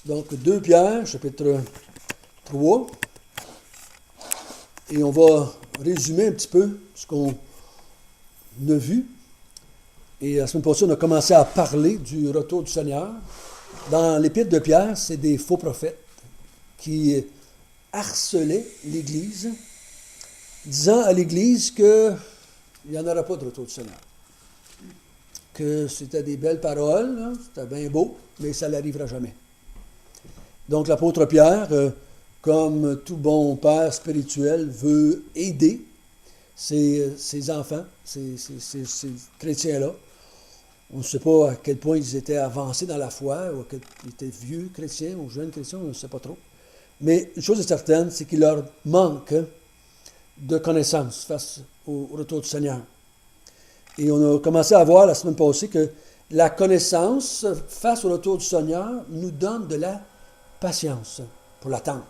Donc, 2 Pierre, chapitre 3. Et on va résumer un petit peu ce qu'on a vu. Et la semaine passée, on a commencé à parler du retour du Seigneur. Dans l'Épître de Pierre, c'est des faux prophètes qui harcelaient l'Église, disant à l'Église qu'il n'y en aura pas de retour du Seigneur. Que c'était des belles paroles, hein, c'était bien beau, mais ça n'arrivera jamais. Donc l'apôtre Pierre, comme tout bon père spirituel, veut aider ses enfants, ces chrétiens-là. On ne sait pas à quel point ils étaient avancés dans la foi, ou à quel ils étaient vieux chrétiens ou jeunes chrétiens, on ne sait pas trop. Mais une chose est certaine, c'est qu'il leur manque de connaissances face au retour du Seigneur. Et on a commencé à voir la semaine passée que la connaissance face au retour du Seigneur nous donne de la patience pour l'attendre.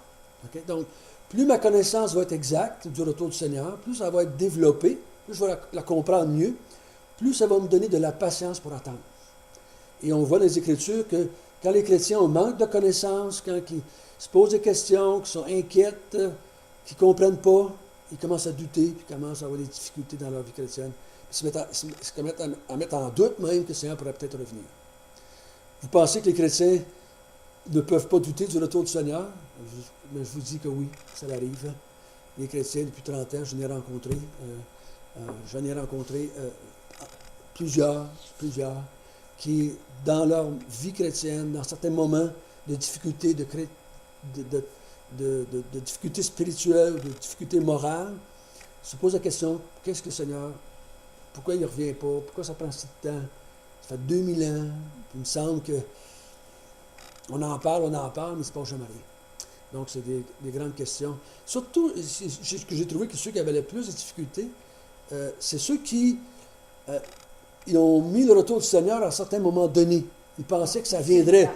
Okay? Donc, plus ma connaissance va être exacte du retour du Seigneur, plus ça va être développée, plus je vais la comprendre mieux, plus ça va me donner de la patience pour attendre. Et on voit dans les Écritures que quand les chrétiens ont manque de connaissances, quand ils se posent des questions, qu'ils sont inquiets, qu'ils ne comprennent pas, ils commencent à douter, puis commencent à avoir des difficultés dans leur vie chrétienne. Ils se mettent à mettre en doute même que le Seigneur pourrait peut-être revenir. Vous pensez que les chrétiens ne peuvent pas douter du retour du Seigneur? Mais je vous dis que oui, ça arrive. Les chrétiens, depuis 30 ans, j'en ai rencontré plusieurs, qui, dans leur vie chrétienne, dans certains moments de difficultés, de difficultés spirituelles, de difficultés morales, se posent la question, qu'est-ce que le Seigneur, pourquoi il ne revient pas, pourquoi ça prend si de temps? Ça fait 2000 ans, il me semble que on en parle, mais il ne se passe jamais rien. Donc, c'est des grandes questions. Surtout, ce que j'ai trouvé que ceux qui avaient le plus de difficultés, c'est ceux qui ils ont mis le retour du Seigneur à un certain moment donné. Ils pensaient que ça viendrait.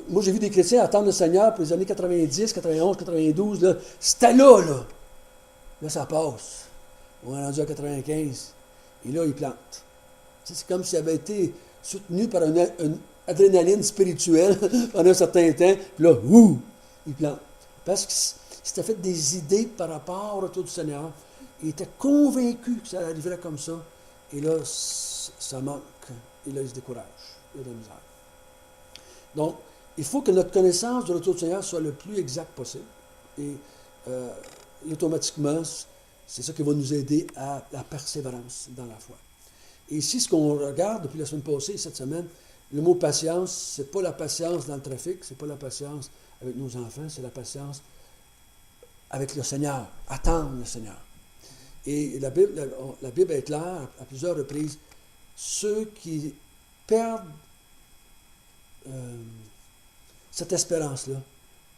Moi, j'ai vu des chrétiens attendre le Seigneur pour les années 90, 91, 92. Là, c'était là. Là, ça passe. On est rendu à 95. Et là, ils plantent. C'est comme s'ils avaient été soutenus par une adrénaline spirituelle pendant un certain temps. Puis là, ils plantent. Parce qu'ils s'étaient fait des idées par rapport au retour du Seigneur. Ils étaient convaincus que ça arriverait comme ça. Et là, ça manque. Et là, ils se découragent. Il y a de la misère. Donc, il faut que notre connaissance du retour du Seigneur soit le plus exact possible. Et automatiquement, c'est ça qui va nous aider à la persévérance dans la foi. Et ici, ce qu'on regarde depuis la semaine passée et cette semaine, le mot patience, c'est pas la patience dans le trafic, c'est pas la patience avec nos enfants, c'est la patience avec le Seigneur. Attendre le Seigneur. Et la Bible est claire à plusieurs reprises. Ceux qui perdent cette espérance-là,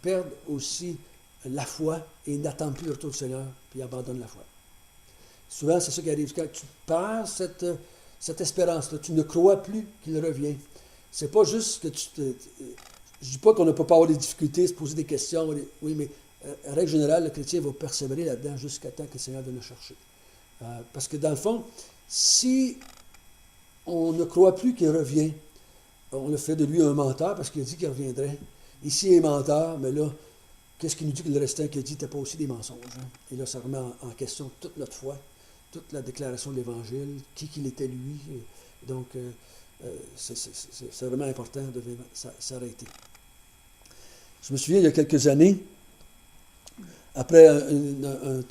perdent aussi la foi et n'attendent plus le retour du Seigneur, puis abandonnent la foi. Souvent, c'est ça qui arrive. Quand tu perds cette espérance-là, tu ne crois plus qu'il revient. C'est pas juste que je ne dis pas qu'on ne peut pas avoir des difficultés, se poser des questions. Oui, mais en règle générale, le chrétien va persévérer là-dedans jusqu'à temps que le Seigneur vienne le chercher. Parce que dans le fond, si on ne croit plus qu'il revient, on a fait de lui un menteur parce qu'il a dit qu'il reviendrait. Ici, il est menteur, mais là, qu'est-ce qu'il nous dit que le restant qu'il a dit n'était pas aussi des mensonges? Hein? Et là, ça remet en question toute notre foi, toute la déclaration de l'Évangile, qui qu'il était lui. Donc, c'est vraiment important de s'arrêter. Je me souviens, il y a quelques années, après un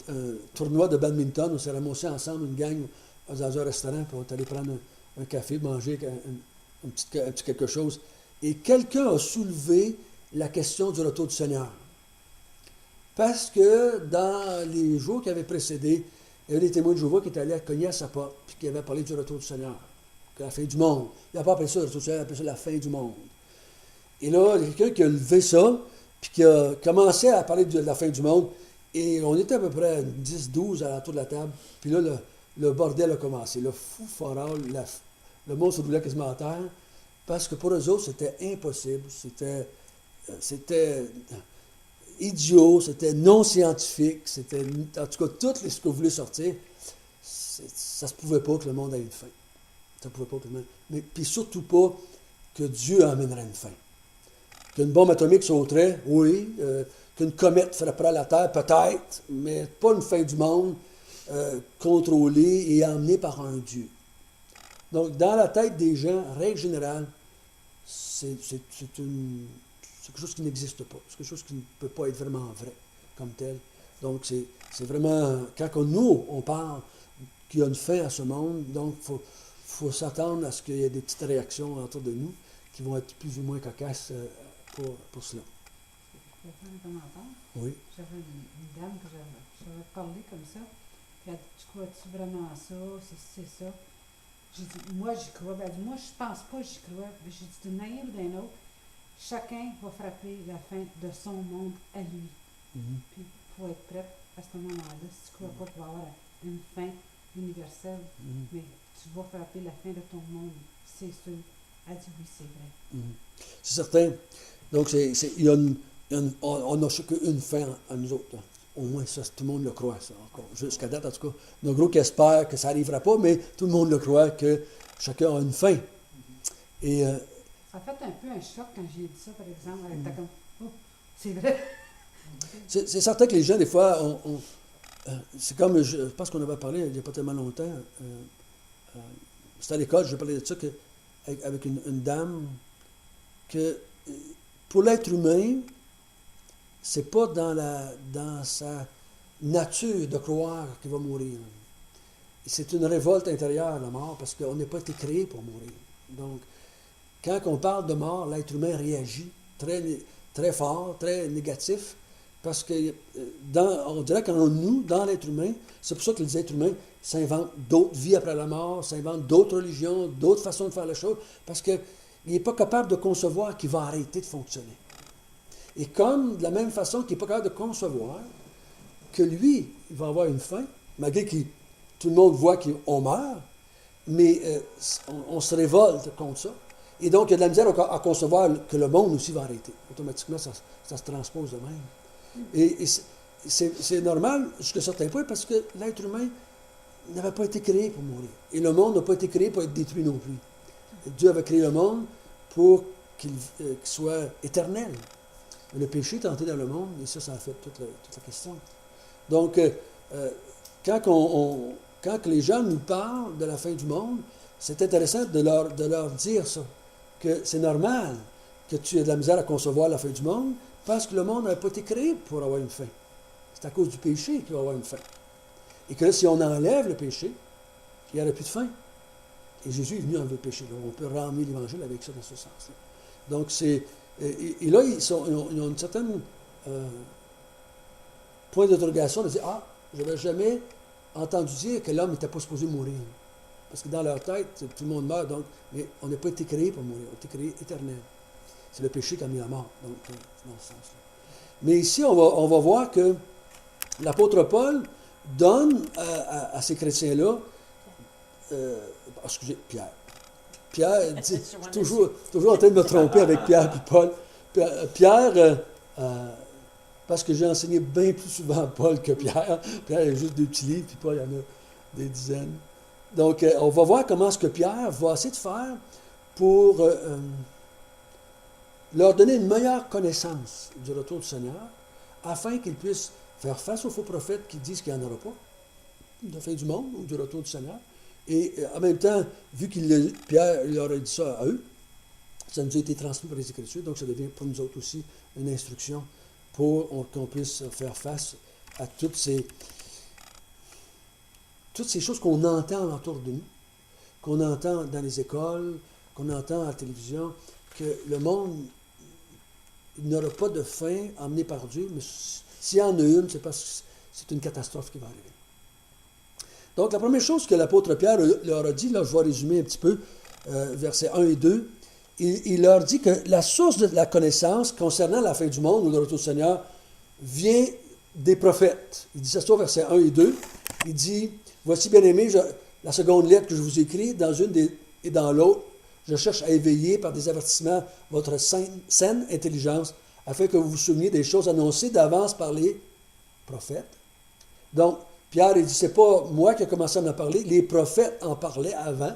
tournoi de badminton, on s'est ramassés ensemble, une gang, dans un restaurant, puis on est allé prendre un café, manger un petit quelque chose. Et quelqu'un a soulevé la question du retour du Seigneur. Parce que dans les jours qui avaient précédé, il y avait des témoins de Jéhovah qui étaient allés cogner à sa porte, puis qui avaient parlé du retour du Seigneur, que la fin du monde. Il n'a pas appelé ça le retour du Seigneur, il a appelé ça la fin du monde. Et là, il y a quelqu'un qui a levé ça, puis qui a commencé à parler de la fin du monde. Et on était à peu près 10-12 à l'entour de la table. Puis là, le bordel a commencé. Le fou foral, le monde se roulait quasiment à terre. Parce que pour eux autres, c'était impossible. C'était idiot, c'était non scientifique. C'était, en tout cas, tout ce que vous voulez sortir, ça ne se pouvait pas que le monde ait une fin. Ça ne pouvait pas que le monde... Mais puis surtout pas que Dieu amènerait une fin. Qu'une bombe atomique sauterait, oui. Qu'une comète frapperait la Terre, peut-être, mais pas une fin du monde contrôlée et emmenée par un Dieu. Donc, dans la tête des gens, règle générale, c'est quelque chose qui n'existe pas. C'est quelque chose qui ne peut pas être vraiment vrai comme tel. Donc, c'est vraiment, quand nous, on parle qu'il y a une fin à ce monde, donc il faut s'attendre à ce qu'il y ait des petites réactions autour de nous qui vont être plus ou moins cocasses pour cela. Je vais faire un commentaire. Oui. J'avais une dame que j'avais parlé comme ça. Puis elle dit, tu crois-tu vraiment ça? C'est ça. J'ai dit, moi j'y crois. Elle dit, moi je pense pas j'y crois. Mais j'ai dit, d'une manière ou d'une autre, chacun va frapper la fin de son monde à lui. Mhm. Puis il faut être prêt à ce moment-là. Si tu crois pas qu'il va y avoir une fin universelle, Mhm. mais tu vas frapper la fin de ton monde, c'est sûr. Elle dit, oui, c'est vrai. Mhm. C'est certain. Donc, il y a on n'a qu'une fin à nous autres. Hein. Au moins, ça, tout le monde le croit, ça, encore. Jusqu'à date, en tout cas. Il y en a gros qui espèrent que ça n'arrivera pas, mais tout le monde le croit, que chacun a une fin. Et Ça a fait un peu un choc quand j'ai dit ça, par exemple. Elle était comme, oh, c'est vrai. c'est certain que les gens, des fois, c'est comme, je pense qu'on avait parlé il n'y a pas tellement longtemps, c'était à l'école, je parlais de ça, avec une dame, que pour l'être humain, c'est pas dans sa nature de croire qu'il va mourir. C'est une révolte intérieure, la mort, parce qu'on n'a pas été créé pour mourir. Donc, quand on parle de mort, l'être humain réagit très, très fort, très négatif, parce que on dirait qu'en nous, dans l'être humain, c'est pour ça que les êtres humains s'inventent d'autres vies après la mort, s'inventent d'autres religions, d'autres façons de faire les choses, parce qu'il n'est pas capable de concevoir qu'il va arrêter de fonctionner. Et comme, de la même façon qu'il n'est pas capable de concevoir que lui, il va avoir une fin, malgré que tout le monde voit qu'on meurt, mais on se révolte contre ça. Et donc, il y a de la misère à concevoir que le monde aussi va arrêter. Automatiquement, ça se transpose de même. Et c'est normal jusqu'à un certain point parce que l'être humain n'avait pas été créé pour mourir. Et le monde n'a pas été créé pour être détruit non plus. Et Dieu avait créé le monde pour qu'il soit éternel. Le péché est entré dans le monde, et ça a fait toute la question. Donc, quand les gens nous parlent de la fin du monde, c'est intéressant de leur dire ça, que c'est normal que tu aies de la misère à concevoir la fin du monde, parce que le monde n'a pas été créé pour avoir une fin. C'est à cause du péché qu'il va avoir une fin. Et que là, si on enlève le péché, il n'y aurait plus de fin. Et Jésus est venu enlever le péché. Donc, on peut ramener l'Évangile avec ça dans ce sens-là. Donc, et là, ils ont une certaine point d'interrogation de dire, ah, je n'avais jamais entendu dire que l'homme n'était pas supposé mourir. Parce que dans leur tête, tout le monde meurt, donc, mais on n'a pas été créé pour mourir, on a été créé éternel. C'est le péché qui a mis la mort, donc, dans ce sens-là. Mais ici, on va voir que l'apôtre Paul donne à ces chrétiens-là, excusez, Pierre. Pierre dit, je suis toujours en train de me tromper avec Pierre et Paul. Pierre, parce que j'ai enseigné bien plus souvent Paul que Pierre. Pierre, il y a juste 2 petits livres, puis Paul, il y en a des dizaines. Donc, on va voir comment ce que Pierre va essayer de faire pour leur donner une meilleure connaissance du retour du Seigneur, afin qu'ils puissent faire face aux faux prophètes qui disent qu'il n'y en aura pas de la fin du monde ou du retour du Seigneur. Et en même temps, vu que Pierre leur a dit ça à eux, ça nous a été transmis par les Écritures, donc ça devient pour nous autres aussi une instruction pour qu'on puisse faire face à toutes ces choses qu'on entend autour de nous, qu'on entend dans les écoles, qu'on entend à la télévision, que le monde n'aura pas de fin emmené par Dieu, mais s'il y en a une, c'est parce que c'est une catastrophe qui va arriver. Donc, la première chose que l'apôtre Pierre leur a dit, là, je vais résumer un petit peu, versets 1 et 2, il leur dit que la source de la connaissance concernant la fin du monde ou le retour du Seigneur vient des prophètes. Il dit ça au verset 1 et 2. Il dit, « Voici, bien-aimés, la seconde lettre que je vous écris, dans une et dans l'autre, je cherche à éveiller par des avertissements votre saine intelligence, afin que vous vous souveniez des choses annoncées d'avance par les prophètes. » Donc, Pierre, il dit, c'est pas moi qui ai commencé à en parler, les prophètes en parlaient avant.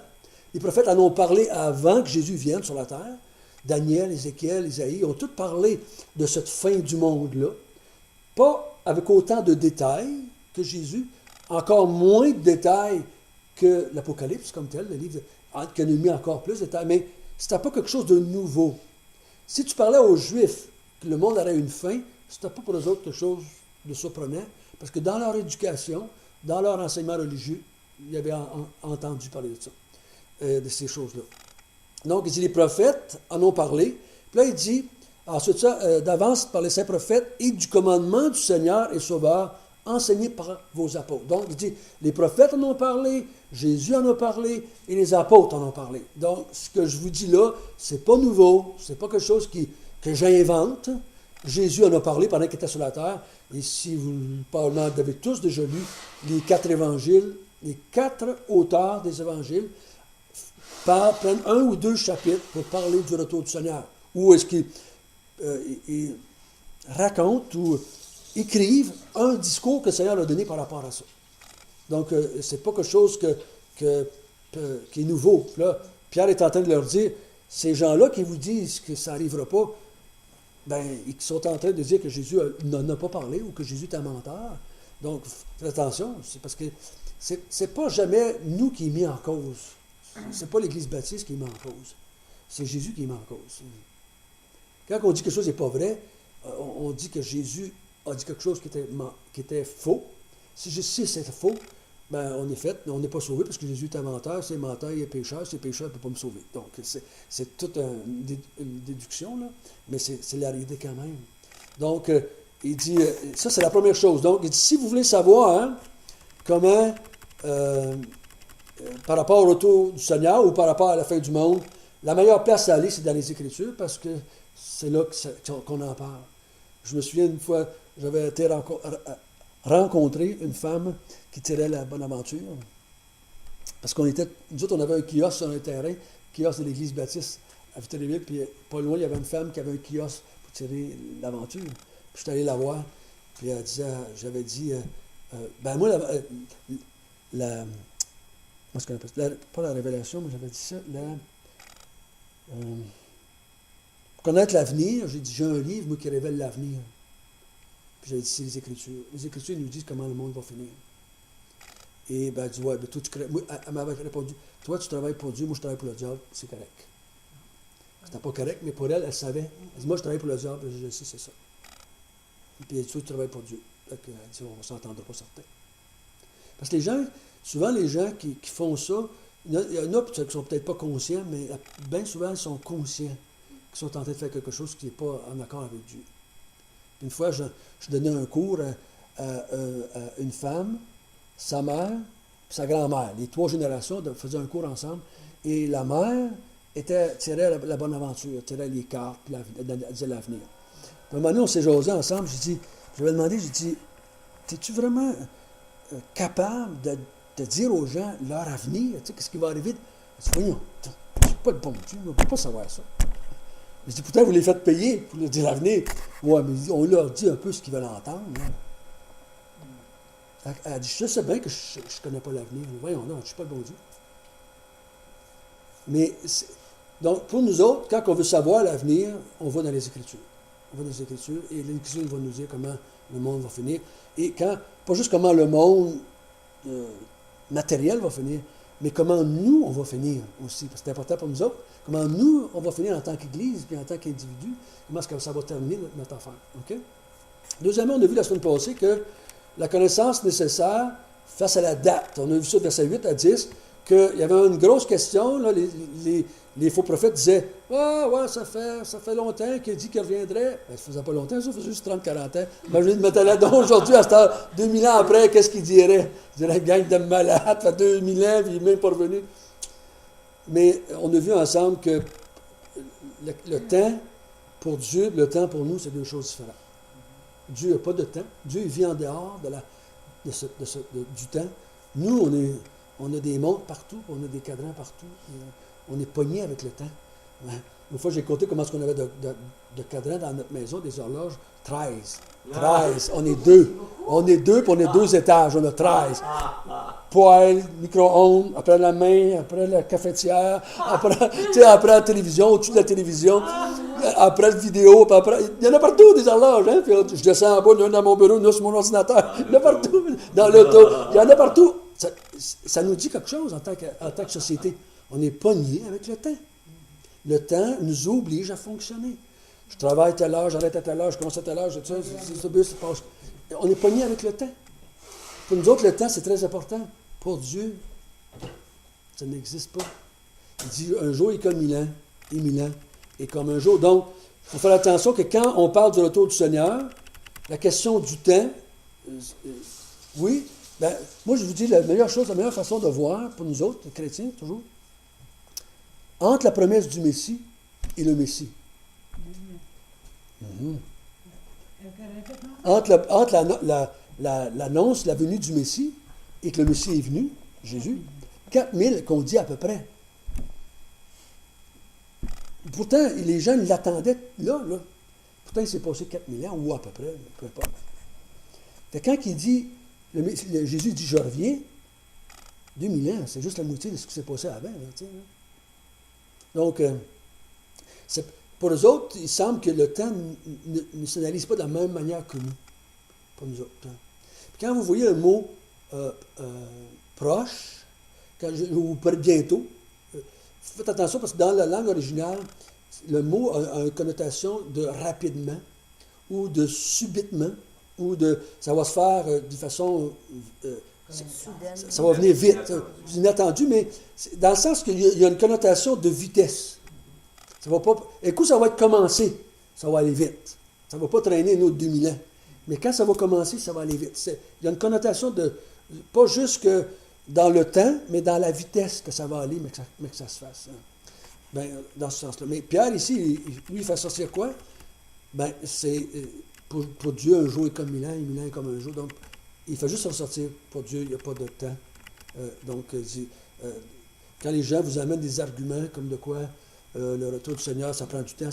Les prophètes en ont parlé avant que Jésus vienne sur la terre. Daniel, Ézéchiel, Isaïe ont tous parlé de cette fin du monde-là. Pas avec autant de détails que Jésus, encore moins de détails que l'Apocalypse comme tel, le livre qui en a mis encore plus de détails, mais c'était pas quelque chose de nouveau. Si tu parlais aux Juifs que le monde aurait une fin, c'était pas pour eux autres quelque chose de surprenant, parce que dans leur éducation, dans leur enseignement religieux, ils avaient entendu parler de ça, de ces choses-là. Donc, il dit, les prophètes en ont parlé. Puis là, il dit, ensuite ça, d'avance par les saints prophètes et du commandement du Seigneur et Sauveur enseigné par vos apôtres. Donc, il dit, les prophètes en ont parlé, Jésus en a parlé et les apôtres en ont parlé. Donc, ce que je vous dis là, c'est pas nouveau, c'est pas quelque chose que j'invente. Jésus en a parlé pendant qu'il était sur la terre. Et si vous avez tous déjà lu les 4 évangiles, les 4 auteurs des évangiles prennent 1 ou 2 chapitres pour parler du retour du Seigneur. Ou est-ce qu'ils racontent ou écrivent un discours que le Seigneur a donné par rapport à ça. Donc, c'est pas quelque chose qui est nouveau. Puis là, Pierre est en train de leur dire, ces gens-là qui vous disent que ça n'arrivera pas, ben, ils sont en train de dire que Jésus n'en a pas parlé ou que Jésus est un menteur. Donc, faites attention, c'est parce que c'est pas jamais nous qui est mis en cause. C'est pas l'Église baptiste qui est mis en cause. C'est Jésus qui est mis en cause. Quand on dit que quelque chose n'est pas vrai, on dit que Jésus a dit quelque chose qui était faux. Si c'est faux, ben on est fait, on n'est pas sauvé parce que Jésus est un menteur, c'est menteur, il est pécheur, c'est pécheur, il ne peut pas me sauver. Donc, c'est toute une déduction, là, mais c'est la réalité quand même. Donc, il dit, ça c'est la première chose. Donc, il dit, si vous voulez savoir comment, par rapport au retour du Seigneur ou par rapport à la fin du monde, la meilleure place à aller, c'est dans les Écritures parce que c'est là qu'on en parle. Je me souviens une fois, j'avais été rencontrer une femme qui tirait la bonne aventure. Parce nous autres, on avait un kiosque sur un terrain, kiosque de l'Église baptiste à Victoriaville, puis pas loin, il y avait une femme qui avait un kiosque pour tirer l'aventure. Puis je suis allé la voir, puis elle disait, j'avais dit, ben moi, comment est-ce qu'on appelle ça? Pas la révélation, mais j'avais dit ça, pour connaître l'avenir, j'ai dit, j'ai un livre, moi, qui révèle l'avenir. Puis j'avais dit, c'est les Écritures. Les Écritures nous disent comment le monde va finir. Et ben, elle dit, ouais, ben, toi, elle m'avait répondu, toi, tu travailles pour Dieu, moi, je travaille pour le diable, c'est correct. C'était pas correct, mais pour elle, elle savait. Elle dit, moi, je travaille pour le diable, je sais, c'est ça. Et puis, elle dit, toi, tu travailles pour Dieu. Donc, elle dit, on ne s'entendra pas certain. Parce que les gens, souvent, les gens qui font ça, il y en a qui ne sont peut-être pas conscients, mais bien souvent, ils sont conscients qu'ils sont en train de faire quelque chose qui n'est pas en accord avec Dieu. Une fois, je donnais un cours à une femme, sa mère, et sa grand-mère. Les 3 générations faisaient un cours ensemble. Et la mère tirait la bonne aventure, tirait les cartes, puis disait l'avenir. Puis à un moment donné, on s'est jasé ensemble. J'avais demandé, j'ai dit, es-tu vraiment capable de dire aux gens leur avenir? Tu sais, qu'est-ce qui va arriver? Elle dit, voyons, je ne suis pas le bon Dieu, on ne peut pas savoir ça. Je dis, pourtant, vous les faites payer pour leur dire l'avenir. Oui, mais on leur dit un peu ce qu'ils veulent entendre. Hein. Elle dit, je sais bien que je ne connais pas l'avenir. Voyons, non, je ne suis pas le bon Dieu. Mais, donc, pour nous autres, quand on veut savoir l'avenir, on va dans les Écritures. On va dans les Écritures et l'Écriture va nous dire comment le monde va finir. Et pas juste comment le monde matériel va finir, mais comment nous, on va finir aussi. Parce que c'est important pour nous autres. Comment nous, on va finir en tant qu'Église, puis en tant qu'individu, comment est-ce que ça va terminer notre affaire. Okay? Deuxièmement, on a vu la semaine passée que la connaissance nécessaire face à la date, on a vu ça verset 8 à 10, qu'il y avait une grosse question, là, les faux prophètes disaient « Ah, ouais, ça fait longtemps qu'il dit qu'il reviendrait. » Ben, ça faisait pas longtemps, ça faisait juste 30-40 ans. Imaginez de mettre là-dedans aujourd'hui, à cette heure, 2000 ans après, qu'est-ce qu'il dirait? Il dirait « Gang de malades, ça fait 2000 ans, puis il n'est même pas revenu. » Mais on a vu ensemble que le temps pour Dieu, le temps pour nous, c'est 2 choses différentes. Dieu n'a pas de temps. Dieu vit en dehors du temps. Nous, on a des montres partout, on a des cadrans partout. On est pogné avec le temps. Une fois, j'ai compté comment est-ce qu'on avait de cadrans dans notre maison, des horloges. 13. 13. On est deux. On est deux, puis on est 2 étages. On a 13. Poêle, micro-ondes, après la main, après la cafetière, après la télévision, au-dessus de la télévision, après la vidéo, puis après... Il y en a partout des horloges, hein? Puis je descends en bas, il y en a dans mon bureau, il y en a sur mon ordinateur. Il y en a partout, dans l'auto. Il y en a partout. Ça nous dit quelque chose en tant que société. On est pogné avec le temps. Le temps nous oblige à fonctionner. Je travaille à telle heure, j'arrête à telle heure, je commence à telle heure, ce bus passe. On est pogné avec le temps. Pour nous autres, le temps, c'est très important. Pour Dieu, ça n'existe pas. Il dit, un jour est comme 1000 ans, et 1000 ans est comme un jour. Donc, il faut faire attention que quand on parle du retour du Seigneur, la question du temps, oui, ben, moi je vous dis, la meilleure façon de voir, pour nous autres, les chrétiens, toujours, entre la promesse du Messie et le Messie. Entre l'annonce, la venue du Messie, et que le Messie est venu, Jésus, 4000 qu'on dit à peu près. Pourtant, les gens l'attendaient là. Pourtant, il s'est passé 4000 ans, ou à peu près, peu importe. Quand il dit, Jésus dit, je reviens, 2000 ans, c'est juste la moitié de ce qui s'est passé avant. Là. Donc, pour eux autres, il semble que le temps ne s'analyse pas de la même manière que nous, pour nous autres. Puis quand vous voyez le mot proche, ou bientôt, faites attention parce que dans la langue originale, le mot a une connotation de rapidement, ou de subitement, ou de ça va se faire de façon... ça va venir vite, inattendu, mais dans le sens qu'il y a une connotation de vitesse. Ça va pas... Et coup, ça va être commencé, ça va aller vite. Ça ne va pas traîner une autre 2000 ans. Mais quand ça va commencer, ça va aller vite. Il y a une connotation de... Pas juste que dans le temps, mais dans la vitesse que ça va aller, mais que ça se fasse. Ben, dans ce sens-là. Mais Pierre, ici, lui, il fait sortir quoi? Ben, c'est... Pour Dieu, un jour est comme 1000 ans, et 1000 ans est comme un jour. Donc, il fait juste ressortir. Pour Dieu, il n'y a pas de temps. Quand les gens vous amènent des arguments comme de quoi le retour du Seigneur, ça prend du temps,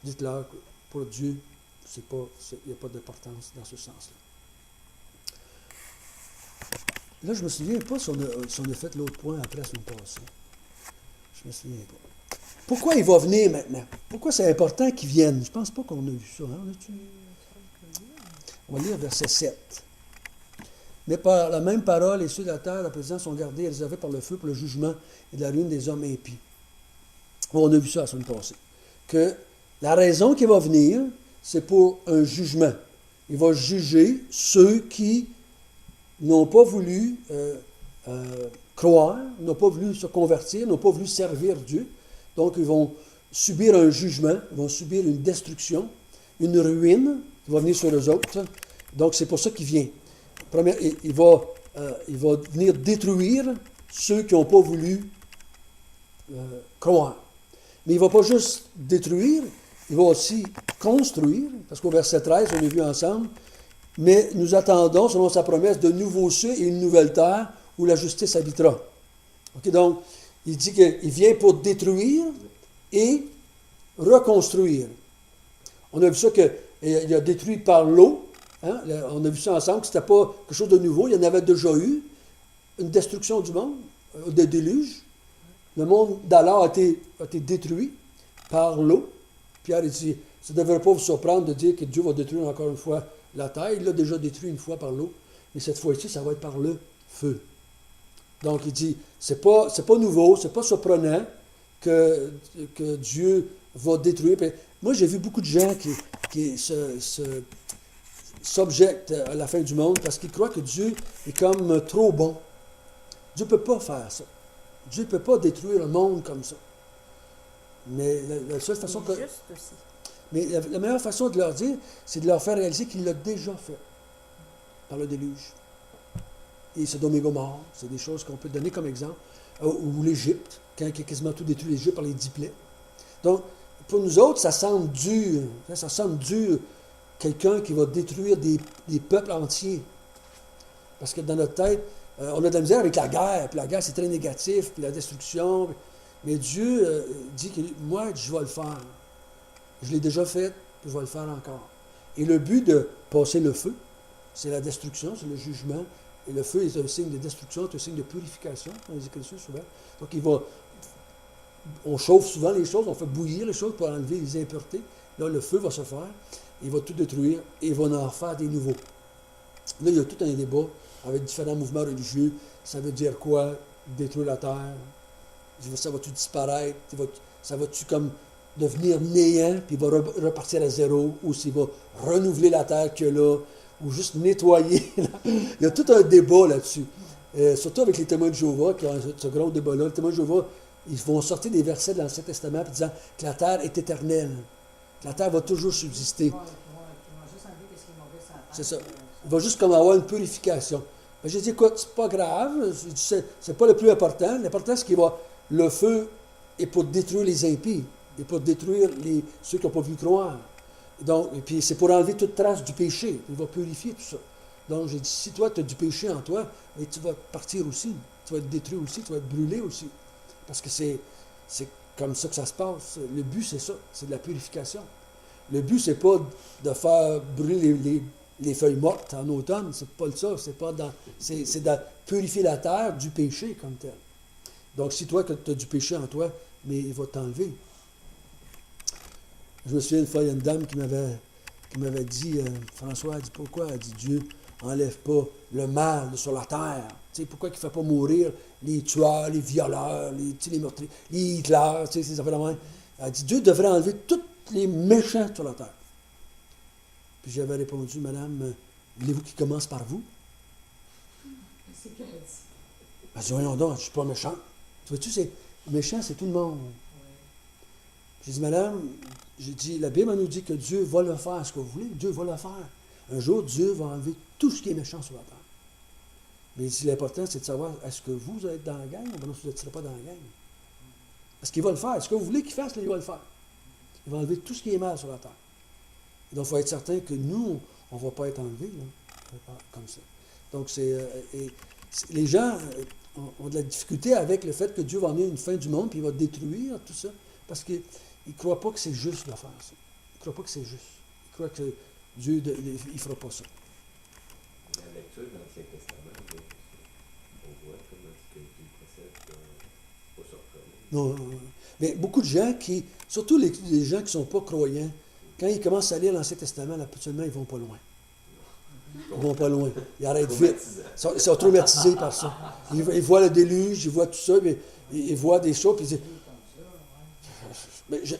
dites-leur que pour Dieu, il n'y a pas d'importance dans ce sens-là. Là, je ne me souviens pas si on a fait l'autre point après la semaine passée. Je ne me souviens pas. Pourquoi il va venir maintenant? Pourquoi c'est important qu'il vienne? Je ne pense pas qu'on a vu ça. Hein? On va lire verset 7. Mais par la même parole, les cieux de la terre, la présence sont gardés et réservés par le feu pour le jugement et de la ruine des hommes impies. On a vu ça la semaine passée. Que la raison qu'il va venir, c'est pour un jugement. Il va juger ceux qui n'ont pas voulu croire, n'ont pas voulu se convertir, n'ont pas voulu servir Dieu. Donc, ils vont subir un jugement, ils vont subir une destruction, une ruine qui va venir sur eux autres. Donc, c'est pour ça qu'il vient. Il va venir détruire ceux qui n'ont pas voulu croire. Mais il ne va pas juste détruire, il va aussi construire, parce qu'au verset 13, on l'a vu ensemble, mais nous attendons, selon sa promesse, de nouveaux cieux et une nouvelle terre où la justice habitera. Okay, donc, il dit qu'il vient pour détruire et reconstruire. On a vu ça qu'il a détruit par l'eau. Hein? On a vu ça ensemble, que ce n'était pas quelque chose de nouveau. Il y en avait déjà eu. Une destruction du monde, des déluges. Le monde d'alors a été détruit par l'eau. Pierre dit, ça ne devrait pas vous surprendre de dire que Dieu va détruire encore une fois la terre. Il l'a déjà détruit une fois par l'eau. Mais cette fois-ci, ça va être par le feu. Donc, il dit, c'est pas nouveau, c'est pas surprenant que Dieu va détruire. Puis, moi, j'ai vu beaucoup de gens qui s'objectent à la fin du monde parce qu'ils croient que Dieu est comme trop bon. Dieu ne peut pas faire ça. Dieu ne peut pas détruire le monde comme ça. Mais la seule façon que... Juste aussi. Mais la meilleure façon de leur dire, c'est de leur faire réaliser qu'il l'a déjà fait par le déluge. Et Sodome et Gomorrhe, c'est des choses qu'on peut donner comme exemple. Ou l'Égypte, quand il a quasiment tout détruit l'Égypte par les 10 plaies. Donc, pour nous autres, ça semble dur. Ça semble dur, quelqu'un qui va détruire des peuples entiers. Parce que dans notre tête, on a de la misère avec la guerre. Puis la guerre, c'est très négatif. Puis la destruction. Mais Dieu dit que moi, je vais le faire. Je l'ai déjà fait, puis je vais le faire encore. Et le but de passer le feu, c'est la destruction, c'est le jugement. Et le feu est un signe de destruction, c'est un signe de purification dans les Écritures souvent. Donc on chauffe souvent les choses, on fait bouillir les choses pour enlever les impuretés. Là, le feu va se faire, il va tout détruire et il va en faire des nouveaux. Là, il y a tout un débat avec différents mouvements religieux. Ça veut dire quoi? Détruire la terre? Ça va-tu disparaître? Ça va-tu comme devenir néant, puis il va repartir à zéro, ou s'il va renouveler la terre qu'il y a là, ou juste nettoyer. Il y a tout un débat là-dessus. Surtout avec les témoins de Jéhovah, qui ont ce gros débat-là. Les témoins de Jéhovah, ils vont sortir des versets dans l'Ancien Testament, puis disant que la terre est éternelle, que la terre va toujours subsister. C'est ça. Il va juste comme avoir une purification. Mais j'ai dit, écoute, c'est pas grave, c'est pas le plus important. L'important, c'est le feu est pour détruire les impies, et pour détruire ceux qui n'ont pas vu croire. Donc, et puis c'est pour enlever toute trace du péché. Il va purifier tout ça. Donc j'ai dit, si toi, tu as du péché en toi, et tu vas partir aussi. Tu vas être détruit aussi, tu vas être brûlé aussi. Parce que c'est comme ça que ça se passe. Le but, c'est ça, c'est de la purification. Le but, c'est pas de faire brûler les feuilles mortes en automne, c'est pas ça, c'est de purifier la terre du péché comme tel. Donc, si toi, tu as du péché en toi, mais il va t'enlever. Je me souviens une fois, il y a une dame qui m'avait dit, François a dit, pourquoi? Elle a dit, Dieu n'enlève pas le mal sur la terre. Tu sais, pourquoi il ne fait pas mourir les tueurs, les violeurs, les meurtriers, les Hitler, tu sais, ces affaires-là. Elle a dit, Dieu devrait enlever tous les méchants sur la terre. Puis j'avais répondu, Madame, voulez-vous qu'il commence par vous? C'est qu'elle a dit. Elle dit, voyons donc, je ne suis pas méchant. Tu vois-tu, méchant, c'est tout le monde. Oui. J'ai dit, Madame, j'ai dit, la Bible nous dit que Dieu va le faire, ce que vous voulez, Dieu va le faire. Un jour, Dieu va enlever tout ce qui est méchant sur la terre. Mais l'important, c'est de savoir, est-ce que vous allez être dans la gang ou bien vous ne serez pas dans la gang? Est-ce qu'il va le faire? Est-ce que vous voulez qu'il fasse? Il va le faire. Il va enlever tout ce qui est mal sur la terre. Et donc, il faut être certain que nous, on ne va pas être enlevés comme ça. Donc, les gens ont de la difficulté avec le fait que Dieu va amener une fin du monde, puis il va détruire tout ça, parce qu'ils ne croient pas que c'est juste de faire ça. Ils ne croient pas que c'est juste. Ils croient que Dieu ne fera pas ça. La lecture dans l'Ancien Testament, on voit comment ce que Dieu procède, pas surprenant. Non. Mais beaucoup de gens surtout les gens qui ne sont pas croyants, quand ils commencent à lire l'Ancien Testament, habituellement, ils ne vont pas loin. Ils ne vont pas loin. Ils arrêtent vite. Ils sont traumatisés par ça. Ils voient le déluge, ils voient tout ça, mais ils voient des choses, puis ils disent...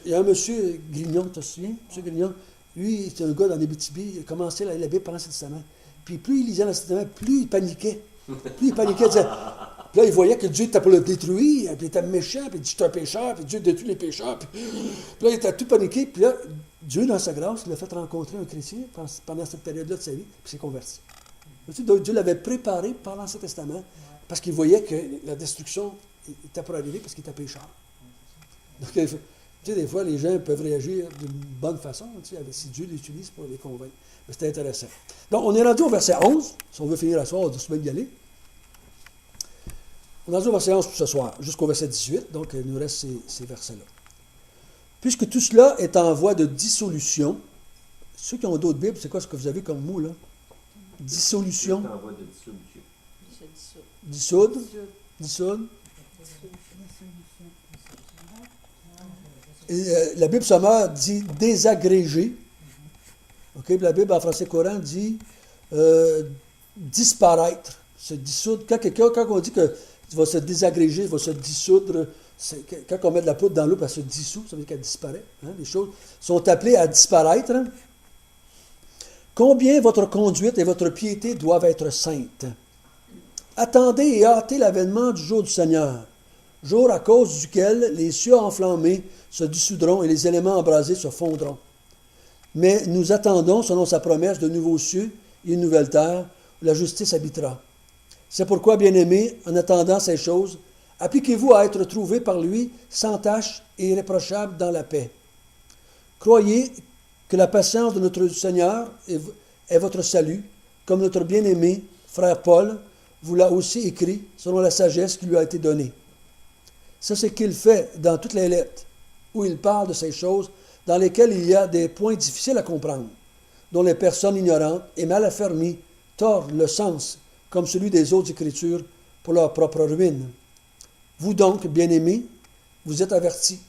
Il y a un monsieur Grignon, tu te souviens? Monsieur Grignon, lui, c'est un gars dans les Abitibi, il a commencé la Bible pendant l'Ancien Testament. Puis plus il lisait l'Ancien Testament, plus il paniquait. Plus il paniquait, il disait... Puis là, il voyait que Dieu était pour le détruire, puis il était méchant, puis il dit, je suis un pécheur, puis Dieu détruit les pécheurs. Puis là, il était tout paniqué, puis là, Dieu, dans sa grâce, il a fait rencontrer un chrétien pendant cette période-là de sa vie, puis il s'est converti. Donc, Dieu l'avait préparé par l'Ancien Testament, parce qu'il voyait que la destruction était pour arriver, parce qu'il était pécheur. Donc, tu sais, des fois, les gens peuvent réagir d'une bonne façon, tu sais, si Dieu l'utilise pour les convaincre. Mais c'était intéressant. Donc, on est rendu au verset 11. Si on veut finir la soirée, on doit se mettre d'y aller. On est rendu au verset 11 pour ce soir, jusqu'au verset 18. Donc, il nous reste ces versets-là. Puisque tout cela est en voie de dissolution, ceux qui ont d'autres Bibles, c'est quoi ce que vous avez comme mot, là? Dissolution. C'est en voie de dissolution. Dissoudre. Dissoudre. Et, la Bible sommaire dit désagréger. OK? La Bible en français courant dit disparaître, se dissoudre. Quand on dit que il va se désagréger, il va se dissoudre, quand on met de la poudre dans l'eau, elle se dissout, ça veut dire qu'elle disparaît. Hein? Les choses sont appelées à disparaître. Hein? Combien votre conduite et votre piété doivent être saintes. Attendez et hâtez l'avènement du jour du Seigneur, jour à cause duquel les cieux enflammés se dissoudront et les éléments embrasés se fondront. Mais nous attendons, selon sa promesse, de nouveaux cieux et une nouvelle terre, où la justice habitera. C'est pourquoi, bien-aimés, en attendant ces choses, appliquez-vous à être trouvés par lui sans tache et irréprochables dans la paix. Croyez que la patience de notre Seigneur est votre salut, comme notre bien-aimé frère Paul vous l'a aussi écrit selon la sagesse qui lui a été donnée. c'est ce qu'il fait dans toutes les lettres, où il parle de ces choses dans lesquelles il y a des points difficiles à comprendre, dont les personnes ignorantes et mal affermies tordent le sens, comme celui des autres Écritures, pour leur propre ruine. Vous donc, bien-aimés, vous êtes avertis.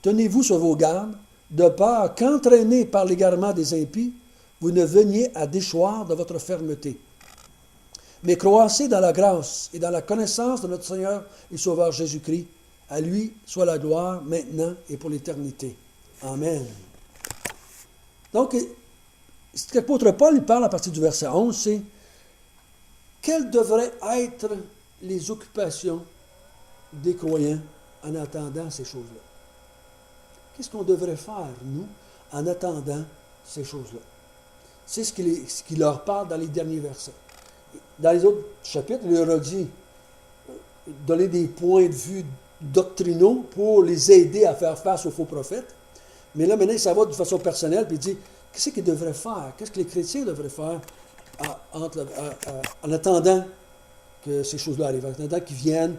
Tenez-vous sur vos gardes, de peur qu'entraînés par l'égarement des impies, vous ne veniez à déchoir de votre fermeté. Mais croissez dans la grâce et dans la connaissance de notre Seigneur et Sauveur Jésus-Christ. À lui soit la gloire, maintenant et pour l'éternité. Amen. Donc, ce que l'apôtre Paul il parle à partir du verset 11, c'est quelles devraient être les occupations des croyants en attendant ces choses-là. Qu'est-ce qu'on devrait faire, nous, en attendant ces choses-là? C'est ce qu'il leur parle dans les derniers versets. Dans les autres chapitres, il leur a dit donner des points de vue doctrinaux pour les aider à faire face aux faux prophètes. Mais là, maintenant, ça va de façon personnelle, puis il dit, qu'est-ce qu'ils devraient faire? Qu'est-ce que les chrétiens devraient faire en attendant que ces choses-là arrivent, en attendant qu'ils viennent,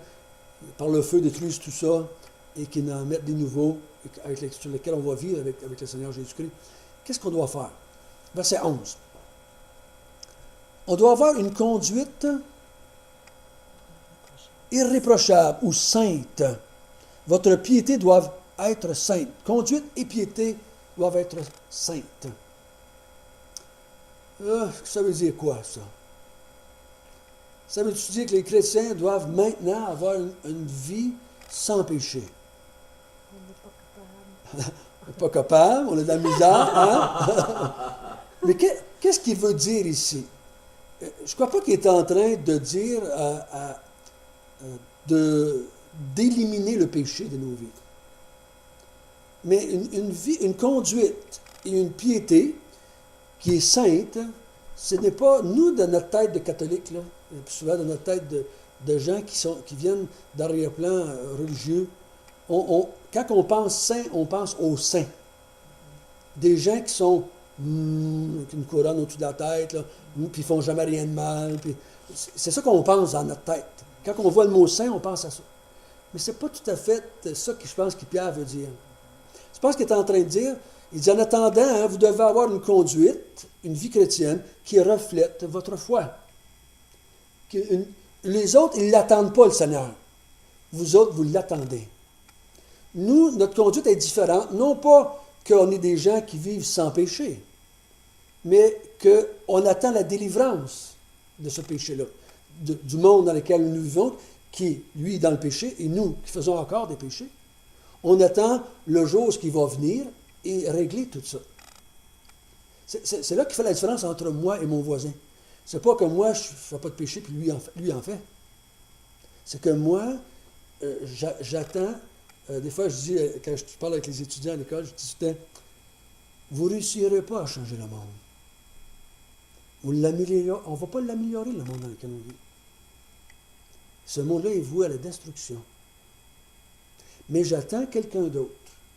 par le feu, détruisent tout ça, et qu'ils en mettent des nouveaux, sur lesquels on va vivre avec le Seigneur Jésus-Christ. Qu'est-ce qu'on doit faire? Verset 11. On doit avoir une conduite irréprochable ou sainte. Votre piété doit être sainte. Conduite et piété doivent être saintes. Ça veut dire quoi, ça? Ça veut dire que les chrétiens doivent maintenant avoir une vie sans péché. On n'est pas capable, on a de la misère. Hein? Mais qu'est-ce qu'il veut dire ici? Je ne crois pas qu'il est en train de dire d'éliminer le péché de nos vies. Mais une conduite et une piété qui est sainte, ce n'est pas nous, de notre tête de catholiques, là, souvent de notre tête de gens qui viennent d'arrière-plan religieux. Quand on pense saint, on pense aux saints. Des gens qui sont avec une couronne au-dessus de la tête, là, puis ils ne font jamais rien de mal. C'est ça qu'on pense dans notre tête. Quand on voit le mot saint, on pense à ça. Mais ce n'est pas tout à fait ça que je pense que Pierre veut dire. Je pense qu'il est en train de dire, il dit en attendant, hein, vous devez avoir une conduite, une vie chrétienne qui reflète votre foi. Les autres, ils ne l'attendent pas, le Seigneur. Vous autres, vous l'attendez. Nous, notre conduite est différente. Non pas qu'on est des gens qui vivent sans péché, mais qu'on attend la délivrance de ce péché-là, du monde dans lequel nous vivons, qui, lui, est dans le péché, et nous, qui faisons encore des péchés. On attend le jour où il va venir et régler tout ça. C'est là qu'il fait la différence entre moi et mon voisin. C'est pas que moi, je ne fais pas de péché, puis lui en fait. C'est que moi, j'attends. Des fois, je dis, quand je parle avec les étudiants à l'école, je dis tout le temps, vous ne réussirez pas à changer le monde. On ne va pas l'améliorer, le monde dans lequel on vit. Ce monde-là est voué à la destruction. Mais j'attends quelqu'un d'autre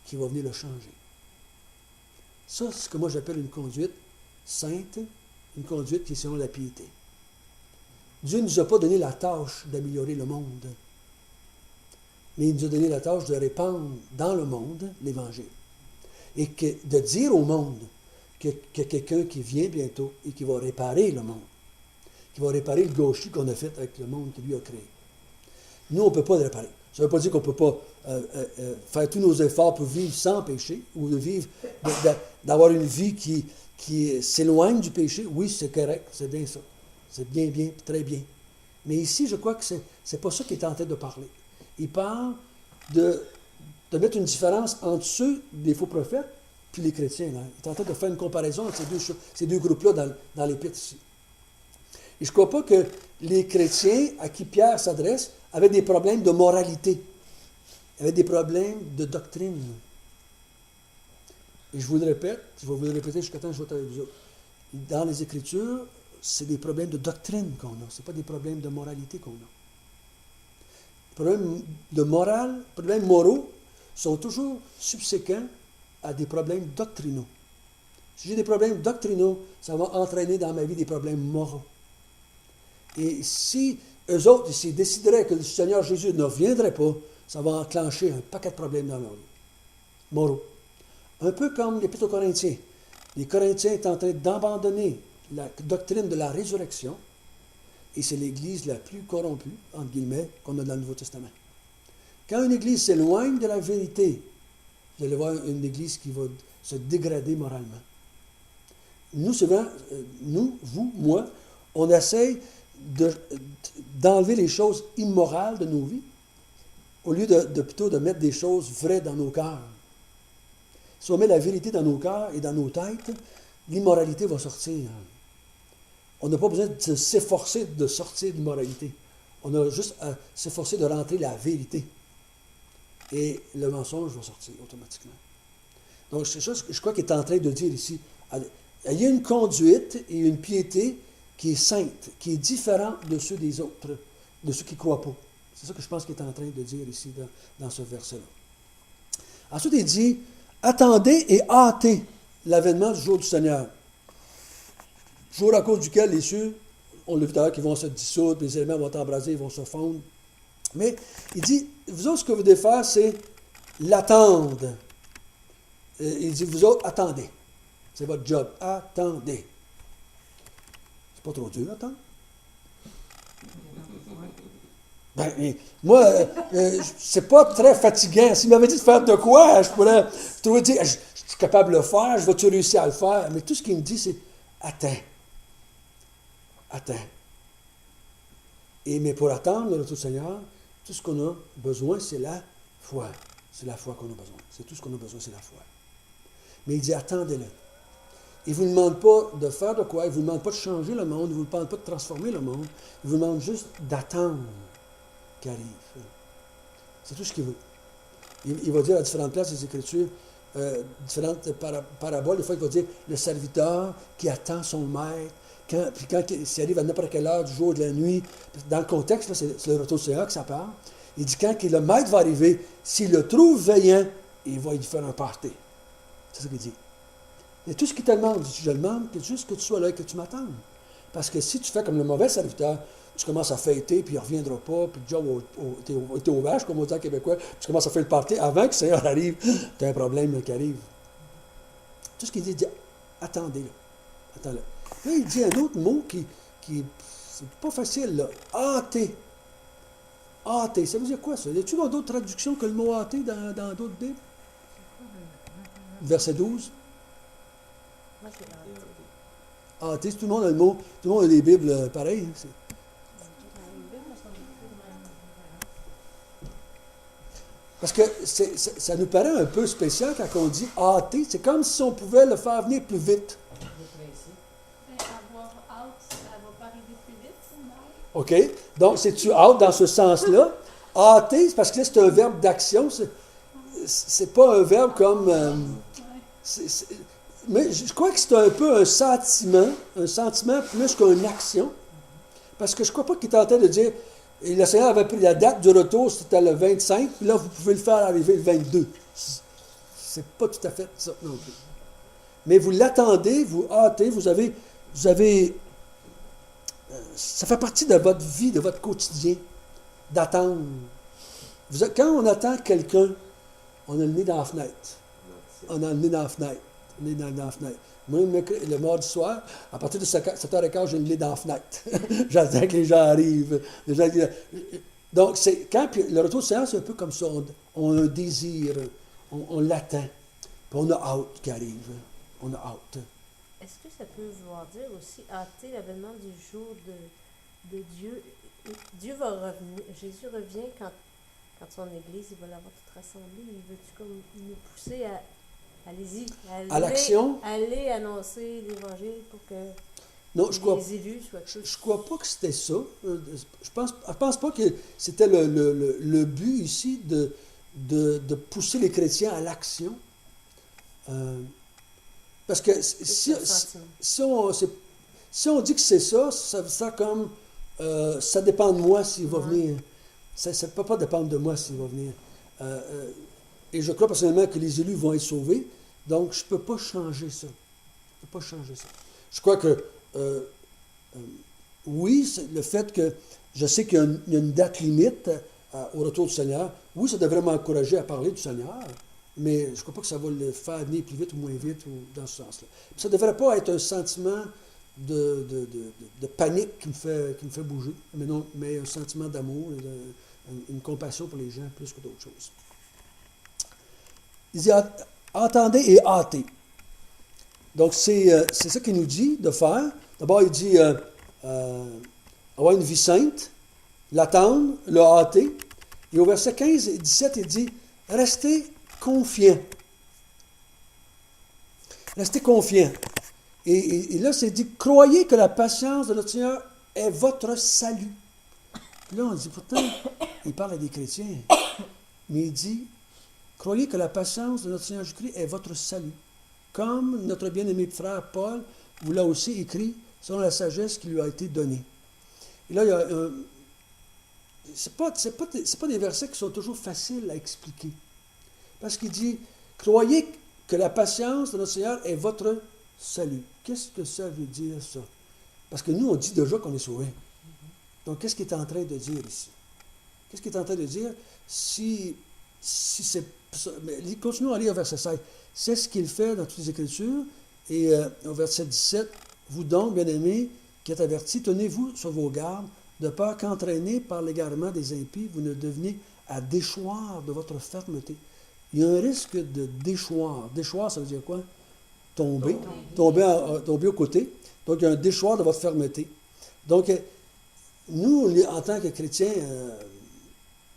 qui va venir le changer. Ça, c'est ce que moi j'appelle une conduite sainte, une conduite qui est selon la piété. Dieu ne nous a pas donné la tâche d'améliorer le monde, mais il nous a donné la tâche de répandre dans le monde l'Évangile. Et de dire au monde qu'il y a quelqu'un qui vient bientôt et qui va réparer le monde, qui va réparer le gâchis qu'on a fait avec le monde qu'il lui a créé. Nous, on ne peut pas le réparer. Ça ne veut pas dire qu'on ne peut pas faire tous nos efforts pour vivre sans péché ou de vivre, d'avoir une vie qui s'éloigne du péché. Oui, c'est correct, c'est bien ça. C'est bien, très bien. Mais ici, je crois que ce n'est pas ça qu'il est en train de parler. Il parle de mettre une différence entre ceux des faux prophètes puis les chrétiens. Là. Il est en train de faire une comparaison entre ces deux groupes-là dans l'Épître ici. Et je ne crois pas que les chrétiens à qui Pierre s'adresse avaient des problèmes de moralité. Ils avaient des problèmes de doctrine. Et je vous le répète, je vais vous le répéter jusqu'à temps que je vais être avec vous autres. Dans les Écritures, c'est des problèmes de doctrine qu'on a. Ce n'est pas des problèmes de moralité qu'on a. Les problèmes de morale, les problèmes moraux sont toujours subséquents à des problèmes doctrinaux. Si j'ai des problèmes doctrinaux, ça va entraîner dans ma vie des problèmes moraux. Et si eux autres, s'ils décideraient que le Seigneur Jésus ne reviendrait pas, ça va enclencher un paquet de problèmes dans leur vie. Moraux. Un peu comme l'Épître aux Corinthiens. Les Corinthiens sont en train d'abandonner la doctrine de la résurrection, et c'est l'Église la plus corrompue, entre guillemets, qu'on a dans le Nouveau Testament. Quand une Église s'éloigne de la vérité, vous allez voir une Église qui va se dégrader moralement. Nous, souvent, nous, vous, moi, on essaye d'enlever les choses immorales de nos vies, au lieu plutôt de mettre des choses vraies dans nos cœurs. Si on met la vérité dans nos cœurs et dans nos têtes, l'immoralité va sortir. On n'a pas besoin de s'efforcer de sortir de l'immoralité. On a juste à s'efforcer de rentrer la vérité. Et le mensonge va sortir automatiquement. Donc, c'est ça, je crois qu'il est en train de dire ici. Il y a une conduite et une piété qui est sainte, qui est différente de ceux des autres, de ceux qui ne croient pas. C'est ça que je pense qu'il est en train de dire ici dans ce verset-là. Ensuite, il dit, attendez et hâtez l'avènement du jour du Seigneur. Jour à cause duquel les cieux, on l'a vu tout à l'heure, qui vont se dissoudre, les éléments vont embraser, ils vont se fondre. Mais il dit, vous autres, ce que vous devez faire, c'est l'attendre. Il dit, vous autres, attendez. C'est votre job. Attendez. C'est pas trop dur, attendre? Ben, moi, c'est pas très fatigant. S'il m'avait dit de faire de quoi, je pourrais dire, je suis capable de le faire, je vais-tu réussir à le faire? Mais tout ce qu'il me dit, c'est, attends. Attends. Mais pour attendre le retour du Seigneur, tout ce qu'on a besoin, c'est la foi. C'est la foi qu'on a besoin. C'est tout ce qu'on a besoin, c'est la foi. Mais il dit, attendez-le. Il ne vous demande pas de faire de quoi, il ne vous demande pas de changer le monde, il ne vous demande pas de transformer le monde, il vous demande juste d'attendre qu'il arrive. C'est tout ce qu'il veut. Il va dire à différentes places des Écritures, différentes paraboles, des fois il va dire, le serviteur qui attend son maître, puis quand il arrive à n'importe quelle heure du jour ou de la nuit, dans le contexte, là, c'est le retour du Seigneur que ça parle, il dit quand le maître va arriver, s'il le trouve veillant, il va lui faire un party. C'est ça qu'il dit. Et tout ce qu'il te demande, je le demande, que juste que tu sois là et que tu m'attendes. Parce que si tu fais comme le mauvais serviteur, tu commences à fêter, puis il ne reviendra pas, puis le job était aux vaches, comme on dit en québécois, puis tu commences à faire le party avant que le Seigneur arrive, tu as un problème qui arrive. Tout ce qu'il dit, attendez-le. Attends-le. Là, il dit un autre mot qui c'est pas facile, là. Hâter. Hâter. Ça veut dire quoi, ça? Y a-t-il d'autres traductions que le mot hâter dans d'autres Bibles? Verset 12. Moi, j'ai hâté. Hâter, tout le monde a le mot. Tout le monde a des Bibles pareilles. Parce que ça nous paraît un peu spécial quand on dit hâter. C'est comme si on pouvait le faire venir plus vite. Avoir hâte, ça va pas arriver plus vite, sinon. OK? Donc, c'est-tu hâte dans ce sens-là? Hâter, c'est parce que là, c'est un verbe d'action. C'est pas un verbe comme... mais je crois que c'est un peu un sentiment plus qu'une action. Parce que je ne crois pas qu'il est en train de dire, et le Seigneur avait pris la date du retour, c'était le 25, puis là, vous pouvez le faire arriver le 22. C'est pas tout à fait ça non plus. Mais vous l'attendez, vous hâtez, vous avez ça fait partie de votre vie, de votre quotidien, d'attendre. Quand on attend quelqu'un, on a le nez dans la fenêtre. On a le nez dans la fenêtre. Le nez dans la fenêtre. Moi, le mardi soir, à partir de 7h15, j'ai le nez dans la fenêtre. J'attends que les gens arrivent. Donc, quand le retour du Seigneur, c'est un peu comme ça. On a un désir, on l'attend. Puis on a hâte qui arrive. On a hâte. Est-ce que ça peut vouloir dire aussi hâter l'avènement du jour de Dieu? Dieu va revenir. Jésus revient quand son Église, il va l'avoir toute rassemblée. Il veut-tu comme nous pousser à... Allez-y. À l'action? Allez annoncer l'Évangile pour que non, les élus soient tous... Je ne crois pas que c'était ça. Je pense pas que c'était le but ici de pousser les chrétiens à l'action. Parce que si on dit que c'est ça, ça veut dire comme ça dépend de moi s'il va venir. Ça ne peut pas dépendre de moi s'il va venir. Et je crois personnellement que les élus vont être sauvés, donc je ne peux pas changer ça. Je ne peux pas changer ça. Je crois que, oui, le fait que je sais qu'il y a une date limite au retour du Seigneur, oui, ça devrait m'encourager à parler du Seigneur, mais je ne crois pas que ça va le faire venir plus vite ou moins vite ou dans ce sens-là. Ça ne devrait pas être un sentiment de panique qui me fait bouger, mais un sentiment d'amour, une compassion pour les gens plus que d'autres choses. Il dit entendez et hâtez. Donc c'est ça qu'il nous dit de faire. D'abord, il dit avoir une vie sainte, l'attendre, le hâter. Et au verset 15 et 17, il dit restez confiants. Restez confiants. Et là, c'est dit croyez que la patience de notre Seigneur est votre salut. Puis là, on dit pourtant, il parle à des chrétiens, mais il dit croyez que la patience de notre Seigneur Jésus-Christ est votre salut. Comme notre bien-aimé frère Paul vous l'a aussi écrit selon la sagesse qui lui a été donnée. Et là, il y a c'est pas des versets qui sont toujours faciles à expliquer. Parce qu'il dit, croyez que la patience de notre Seigneur est votre salut. Qu'est-ce que ça veut dire, ça? Parce que nous, on dit déjà qu'on est sauvés. Donc, qu'est-ce qu'il est en train de dire ici? Qu'est-ce qu'il est en train de dire? Si c'est... Mais continuons à lire au verset 16. C'est ce qu'il fait dans toutes les Écritures. Et au verset 17, vous donc, bien-aimés, qui êtes avertis, tenez-vous sur vos gardes, de peur qu'entraînés par l'égarement des impies, vous ne deveniez à déchoir de votre fermeté. Il y a un risque de déchoir. Déchoir, ça veut dire quoi? Tomber au côté. Donc, il y a un déchoir de votre fermeté. Donc, nous, en tant que chrétiens,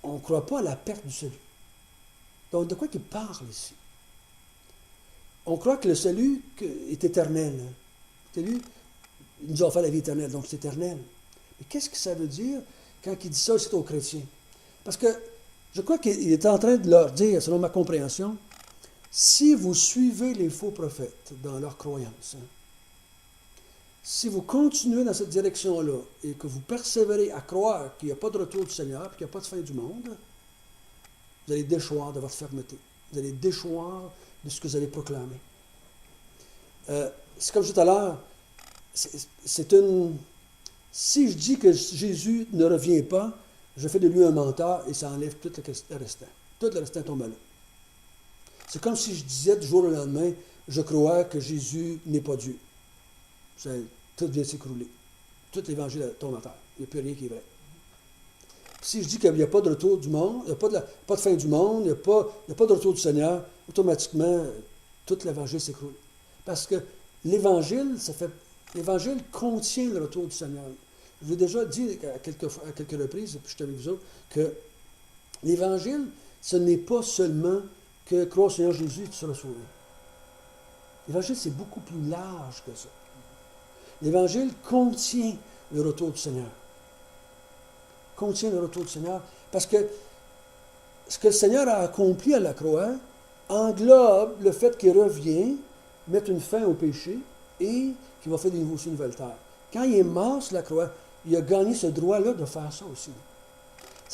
on ne croit pas à la perte du salut. Donc, de quoi qu'il parle ici? On croit que le salut est éternel. Le salut, il nous a offert la vie éternelle, donc c'est éternel. Mais qu'est-ce que ça veut dire quand il dit ça aussi aux chrétiens? Parce que je crois qu'il est en train de leur dire, selon ma compréhension, si vous suivez les faux prophètes dans leur croyance, si vous continuez dans cette direction-là et que vous persévérez à croire qu'il n'y a pas de retour du Seigneur et qu'il n'y a pas de fin du monde, vous allez déchoir de votre fermeté. Vous allez déchoir de ce que vous allez proclamer. C'est comme je disais tout à l'heure, c'est une... Si je dis que Jésus ne revient pas, je fais de lui un menteur et ça enlève tout le restant. Tout le restant tombe là. C'est comme si je disais du jour au lendemain, je crois que Jésus n'est pas Dieu. Tout vient s'écrouler. Tout l'évangile tombe à terre. Il n'y a plus rien qui est vrai. Si je dis qu'il n'y a pas de retour du monde, il n'y a pas de fin du monde, il n'y a pas de retour du Seigneur, automatiquement, tout l'évangile s'écroule. Parce que l'évangile contient le retour du Seigneur. Je vous ai déjà dit à quelques reprises, puis je suis avec vous autres, que l'évangile, ce n'est pas seulement que croire au Seigneur Jésus et tu seras sauvé. L'évangile, c'est beaucoup plus large que ça. L'évangile contient le retour du Seigneur. Contient le retour du Seigneur. Parce que ce que le Seigneur a accompli à la croix englobe le fait qu'il revient, mettre une fin au péché et qu'il va faire de nouveau sur une nouvelle terre. Quand il est mort sur la croix, il a gagné ce droit-là de faire ça aussi.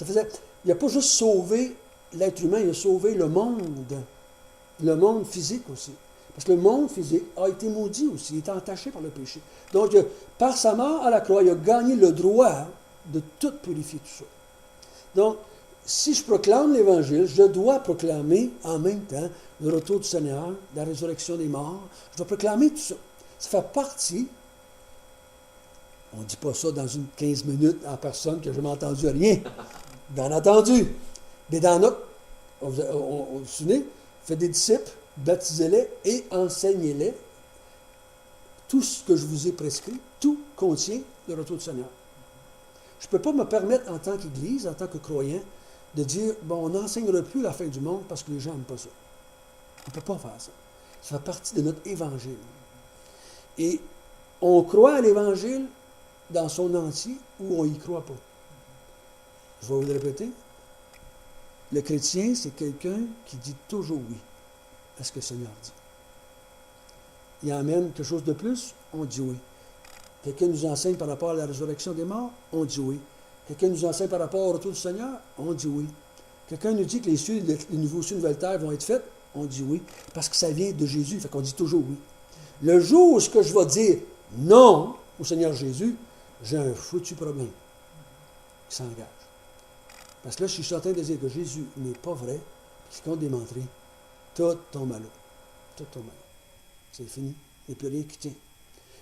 Il n'a pas juste sauvé l'être humain, il a sauvé le monde physique aussi. Parce que le monde physique a été maudit aussi, il est entaché par le péché. Donc, par sa mort à la croix, il a gagné le droit de tout purifier, tout ça. Donc, si je proclame l'Évangile, je dois proclamer en même temps le retour du Seigneur, la résurrection des morts. Je dois proclamer tout ça. Ça fait partie, on ne dit pas ça dans une 15 minutes en personne que je n'ai entendu rien. Bien entendu. Mais dans notre, vous vous souvenez, faites des disciples, baptisez-les et enseignez-les. Tout ce que je vous ai prescrit, tout contient le retour du Seigneur. Je ne peux pas me permettre en tant qu'Église, en tant que croyant, de dire, bon, on n'enseignera plus la fin du monde parce que les gens n'aiment pas ça. On ne peut pas faire ça. Ça fait partie de notre Évangile. Et on croit à l'Évangile dans son entier ou on n'y croit pas. Je vais vous le répéter. Le chrétien, c'est quelqu'un qui dit toujours oui à ce que le Seigneur dit. Il amène quelque chose de plus, on dit oui. Quelqu'un nous enseigne par rapport à la résurrection des morts, on dit oui. Quelqu'un nous enseigne par rapport au retour du Seigneur, on dit oui. Quelqu'un nous dit que les cieux, les nouveaux cieux, les nouvelles terres vont être faits, on dit oui. Parce que ça vient de Jésus, fait qu'on dit toujours oui. Le jour où je vais dire non au Seigneur Jésus, j'ai un foutu problème qui s'engage. Parce que là, si je suis en train de dire que Jésus n'est pas vrai, puis qu'il compte démontrer, tout tombe à l'eau. Tout tombe à l'eau. C'est fini. Il n'y a plus rien qui tient.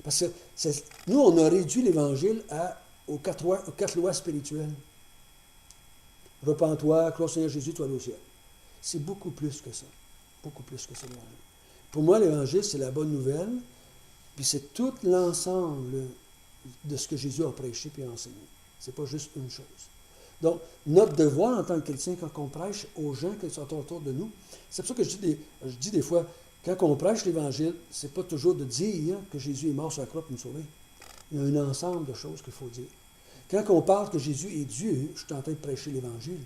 Parce que nous, on a réduit l'Évangile aux quatre lois spirituelles. Repens-toi, crois au Seigneur Jésus, tu vas aller au ciel. C'est beaucoup plus que ça. Beaucoup plus que ça, l'Évangile. Pour moi, l'Évangile, c'est la bonne nouvelle, puis c'est tout l'ensemble de ce que Jésus a prêché et enseigné. C'est pas juste une chose. Donc, notre devoir en tant que chrétien, quand on prêche aux gens qui sont autour de nous, c'est pour ça que je dis des fois, quand on prêche l'Évangile, c'est pas toujours de dire que Jésus est mort sur la croix pour nous sauver. Il y a un ensemble de choses qu'il faut dire. Quand on parle que Jésus est Dieu, je suis en train de prêcher l'Évangile.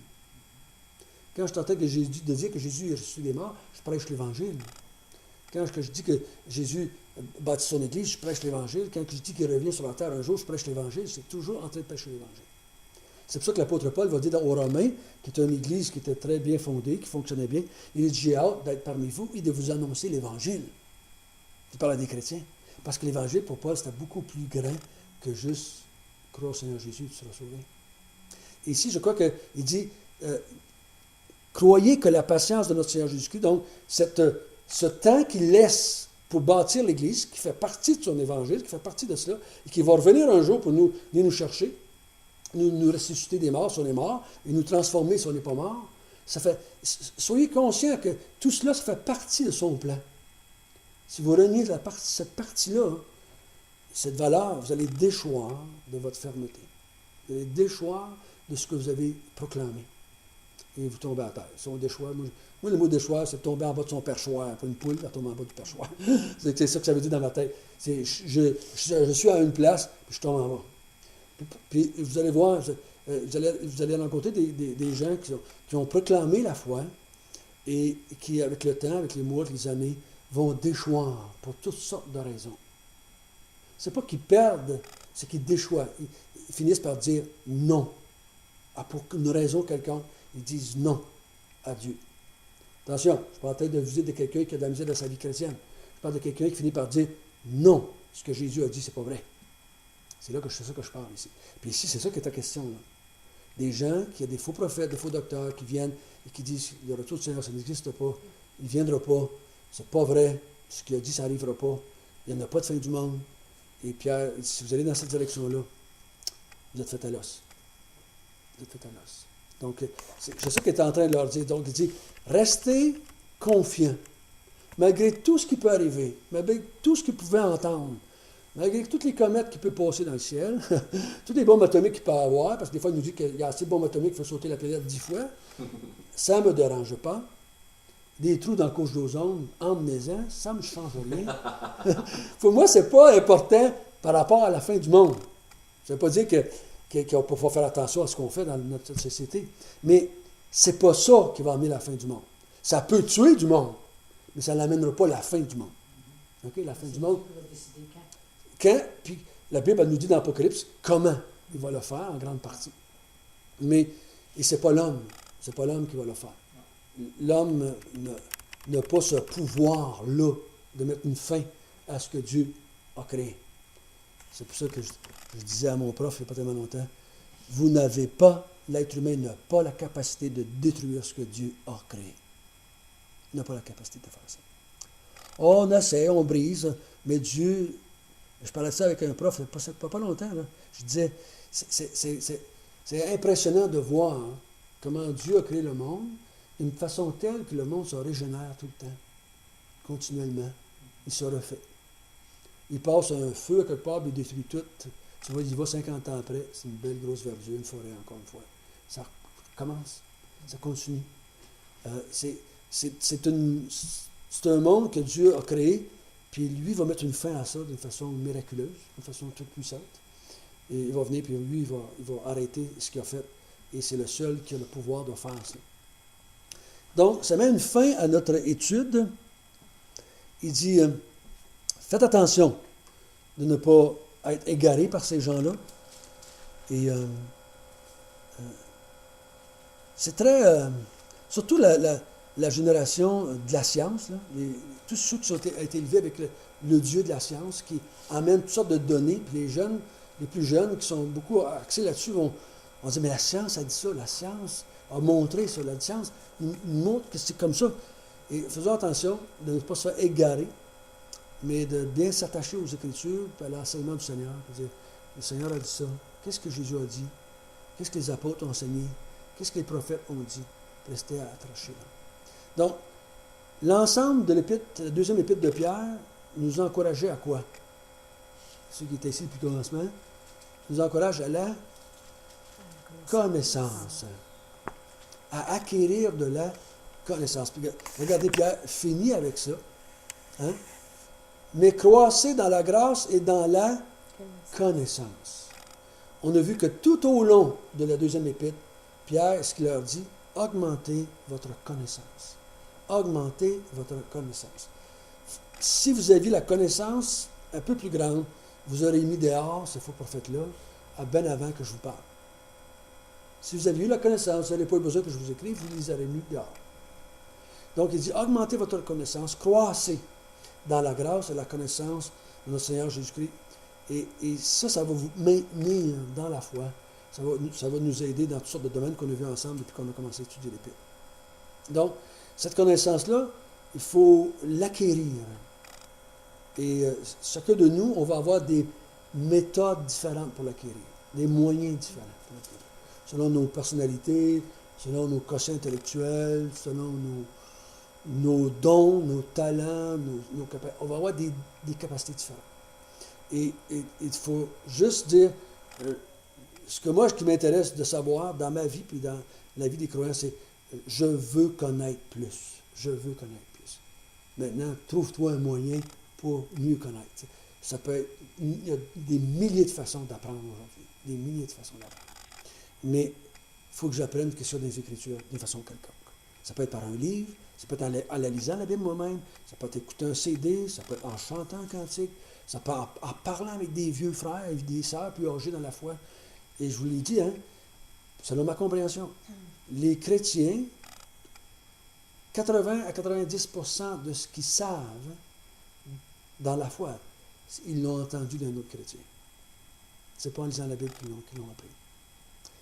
Quand je suis en train de dire que Jésus est ressuscité des morts, je prêche l'Évangile. Quand je dis que Jésus bâtit son Église, je prêche l'Évangile. Quand je dis qu'il revient sur la terre un jour, je prêche l'Évangile. C'est toujours en train de prêcher l'Évangile. C'est pour ça que l'apôtre Paul va dire aux Romains, qui est une Église qui était très bien fondée, qui fonctionnait bien, il dit, j'ai hâte d'être parmi vous et de vous annoncer l'Évangile. Il parle à des chrétiens. Parce que l'Évangile, pour Paul, c'était beaucoup plus grand que juste croire au Seigneur Jésus, tu seras sauvé. Et ici, je crois qu'il dit, croyez que la patience de notre Seigneur Jésus-Christ, donc ce temps qu'il laisse pour bâtir l'Église, qui fait partie de son Évangile, qui fait partie de cela, et qui va revenir un jour pour venir nous chercher, nous ressusciter des morts si on est mort, et nous transformer si on n'est pas mort. Soyez conscients que tout cela, ça fait partie de son plan. Si vous reniez cette partie-là, cette valeur, vous allez déchoir de votre fermeté. Vous allez déchoir de ce que vous avez proclamé. Et vous tombez à terre. Si on déchoir, moi, le mot déchoir, c'est tomber en bas de son perchoir. Pas une poule, elle tombe en bas du perchoir. C'est ça que ça veut dire dans ma tête. Je suis à une place, puis je tombe en bas. Puis vous allez voir, vous allez rencontrer des gens qui ont proclamé la foi et qui, avec le temps, avec les mois, les années, vont déchoir pour toutes sortes de raisons. C'est pas qu'ils perdent, c'est qu'ils déchoient. Ils finissent par dire non. Pour une raison quelconque, ils disent non à Dieu. Attention, je ne suis pas en train de viser de quelqu'un qui a de la misère dans sa vie chrétienne. Je parle de quelqu'un qui finit par dire non. Ce que Jésus a dit, c'est pas vrai. C'est ça que je parle ici. Puis ici, c'est ça qui est ta question, là. Des gens qui ont des faux prophètes, des faux docteurs qui viennent et qui disent le retour du Seigneur, ça n'existe pas, il ne viendra pas, c'est pas vrai, ce qu'il a dit, ça n'arrivera pas, il n'y en a pas de fin du monde. Et Pierre, si vous allez dans cette direction-là, vous êtes fait à l'os. Vous êtes fait à l'os. Donc, c'est ça qu'il est en train de leur dire. Donc, il dit, restez confiants, malgré tout ce qui peut arriver, malgré tout ce qu'ils pouvaient entendre, malgré toutes les comètes qui peuvent passer dans le ciel, toutes les bombes atomiques qu'il peut y avoir, parce que des fois, il nous dit qu'il y a assez de bombes atomiques qui font sauter la planète 10 fois, ça ne me dérange pas. Des trous dans la couche d'ozone, emmenez-en, ça ne me change rien. Pour moi, ce n'est pas important par rapport à la fin du monde. Ça ne veut pas dire qu'on faut faire attention à ce qu'on fait dans notre société. Mais ce n'est pas ça qui va amener la fin du monde. Ça peut tuer du monde, mais ça n'amènera pas la fin du monde. OK? La fin du monde. Quand, puis la Bible elle nous dit dans l'Apocalypse comment il va le faire en grande partie. Mais ce n'est pas l'homme. Ce n'est pas l'homme qui va le faire. L'homme n'a pas ce pouvoir-là de mettre une fin à ce que Dieu a créé. C'est pour ça que je disais à mon prof il n'y a pas tellement longtemps, vous n'avez pas, l'être humain n'a pas la capacité de détruire ce que Dieu a créé. Il n'a pas la capacité de faire ça. On essaie, on brise, mais Dieu, je parlais de ça avec un prof il n'y a pas longtemps, là. Je disais, c'est impressionnant de voir comment Dieu a créé le monde d'une façon telle que le monde se régénère tout le temps, continuellement. Il se refait. Il passe un feu à quelque part, puis il détruit tout. Tu vois, il y va 50 ans après, c'est une belle grosse verdure, une forêt encore une fois. Ça commence, ça continue. C'est un monde que Dieu a créé, puis lui va mettre une fin à ça d'une façon miraculeuse, d'une façon toute puissante. Et il va venir, puis lui, il va arrêter ce qu'il a fait. Et c'est le seul qui a le pouvoir de faire ça. Donc, ça met une fin à notre étude. Il dit, faites attention de ne pas être égaré par ces gens-là. Et c'est très... surtout la génération de la science, là, tous ceux qui ont été élevés avec le Dieu de la science, qui amène toutes sortes de données, puis les plus jeunes, qui sont beaucoup axés là-dessus, On dit, mais la science a dit ça, la science a montré ça, la science nous montre que c'est comme ça. Et faisons attention de ne pas se faire égarer, mais de bien s'attacher aux Écritures et à l'enseignement du Seigneur. Dire, le Seigneur a dit ça. Qu'est-ce que Jésus a dit? Qu'est-ce que les apôtres ont enseigné? Qu'est-ce que les prophètes ont dit? Restez attachés là. Donc, l'ensemble de l'épître, la deuxième épître de Pierre, nous encourageait à quoi? Ceux qui étaient ici depuis le commencement, nous encourage à la connaissance, à acquérir de la connaissance. Puis, regardez, Pierre finit avec ça. Hein? Mais croissez dans la grâce et dans la connaissance. On a vu que tout au long de la deuxième épître, Pierre, ce qu'il leur dit, augmentez votre connaissance. Augmentez votre connaissance. Si vous aviez la connaissance un peu plus grande, vous aurez mis dehors ces faux prophètes-là, à bien avant que je vous parle. Si vous aviez eu la connaissance, vous n'avez pas eu besoin que je vous écrive, vous les aurez mis dehors. Donc, il dit, augmentez votre connaissance, croissez dans la grâce et la connaissance de notre Seigneur Jésus-Christ. Et ça va vous maintenir dans la foi. Ça va nous aider dans toutes sortes de domaines qu'on a vus ensemble depuis qu'on a commencé à étudier l'Épître. Donc, cette connaissance-là, il faut l'acquérir. Et chacun de nous, on va avoir des méthodes différentes pour l'acquérir, des moyens différents pour l'acquérir. Selon nos personnalités, selon nos quotients intellectuels, selon nos dons, nos talents, nos capacités. On va avoir des capacités différentes. Et il faut juste dire, ce que moi, ce qui m'intéresse de savoir dans ma vie puis dans la vie des croyants, c'est je veux connaître plus. Je veux connaître plus. Maintenant, trouve-toi un moyen pour mieux connaître. Ça peut être, il y a des milliers de façons d'apprendre aujourd'hui. Des milliers de façons d'apprendre. Mais il faut que j'apprenne quelque chose des Écritures d'une façon quelconque. Ça peut être par un livre, ça peut être en la lisant la Bible moi-même, ça peut être écouter un CD, ça peut être en chantant un cantique, ça peut être en parlant avec des vieux frères et des sœurs plus âgés dans la foi. Et je vous l'ai dit, selon ma compréhension, les chrétiens, 80 à 90% de ce qu'ils savent dans la foi, ils l'ont entendu d'un autre chrétien. Ce n'est pas en lisant la Bible qu'ils l'ont appris.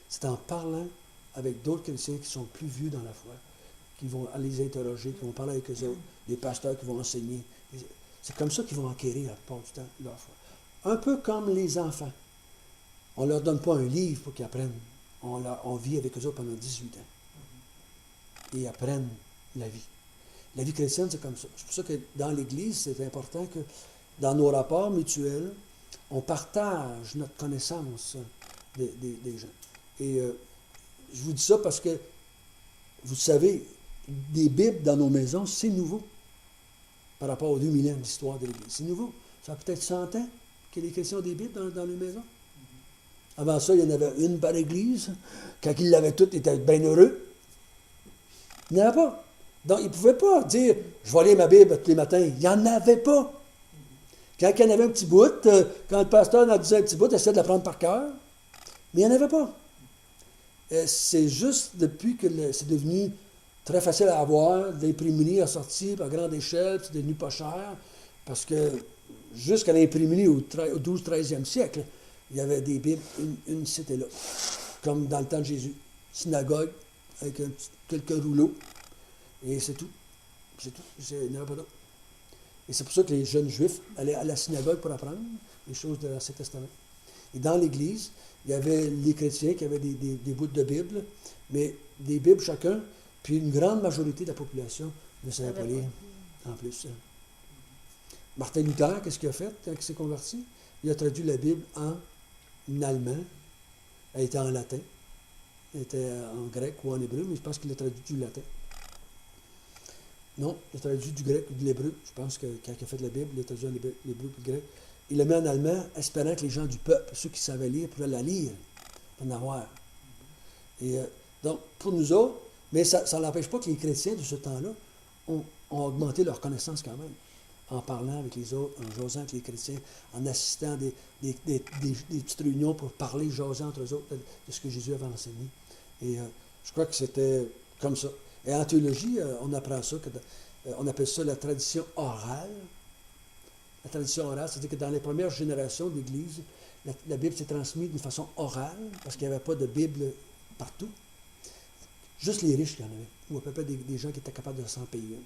C'est en parlant avec d'autres chrétiens qui sont plus vieux dans la foi, qui vont aller les interroger, qui vont parler avec eux autres, des pasteurs qui vont enseigner. C'est comme ça qu'ils vont acquérir la plupart du temps leur foi. Un peu comme les enfants. On ne leur donne pas un livre pour qu'ils apprennent. On vit avec eux autres pendant 18 ans. Et ils apprennent la vie. La vie chrétienne, c'est comme ça. C'est pour ça que dans l'Église, c'est important que dans nos rapports mutuels, on partage notre connaissance des gens. Et je vous dis ça parce que, vous savez, des Bibles dans nos maisons, c'est nouveau par rapport aux 2000 ans d'histoire de l'Église. C'est nouveau. Ça fait peut-être 100 ans que les chrétiens ont des Bibles dans les maisons. Avant ça, il y en avait une par Église. Quand ils l'avaient toutes, ils étaient bien heureux. Il n'y en avait pas. Donc, ils ne pouvaient pas dire « Je vais lire ma Bible tous les matins ». Il n'y en avait pas. Quand il y en avait un petit bout, quand le pasteur en disait un petit bout, il essayait de l'apprendre par cœur. Mais il n'y en avait pas. C'est juste depuis que c'est devenu très facile à avoir, l'imprimerie a sorti à grande échelle, c'est devenu pas cher, parce que jusqu'à l'imprimerie au 12-13e siècle, il y avait des Bibles, une c'était là, comme dans le temps de Jésus. Synagogue, avec quelques rouleaux, et c'est tout. C'est tout. Il n'y en avait pas d'autre. Et c'est pour ça que les jeunes Juifs allaient à la synagogue pour apprendre les choses de l'Ancien Testament. Et dans l'Église, il y avait les chrétiens qui avaient des bouts de Bible, mais des Bibles chacun, puis une grande majorité de la population ne savait pas lire en plus. Martin Luther, qu'est-ce qu'il a fait quand il s'est converti? Il a traduit la Bible en allemand. Elle était en latin. Elle était en grec ou en hébreu, mais je pense qu'il a traduit du latin. Non, il a traduit du grec ou de l'hébreu. Je pense que quand il a fait la Bible, il a traduit en hébreu et le grec. Il l'a mis en allemand, espérant que les gens du peuple, ceux qui savaient lire, pouvaient la lire, pour en avoir. Et donc, pour nous autres, mais ça n'empêche pas que les chrétiens de ce temps-là ont augmenté leur connaissance quand même, en parlant avec les autres, en jasant avec les chrétiens, en assistant à des petites réunions pour parler, jaser entre eux autres de ce que Jésus avait enseigné. Et je crois que c'était comme ça. Et en théologie, on apprend ça, on appelle ça la tradition orale. la tradition orale, c'est-à-dire que dans les premières générations d'Église, la Bible s'est transmise d'une façon orale, parce qu'il n'y avait pas de Bible partout. Juste les riches qui en avaient, ou à peu près des gens qui étaient capables de s'en payer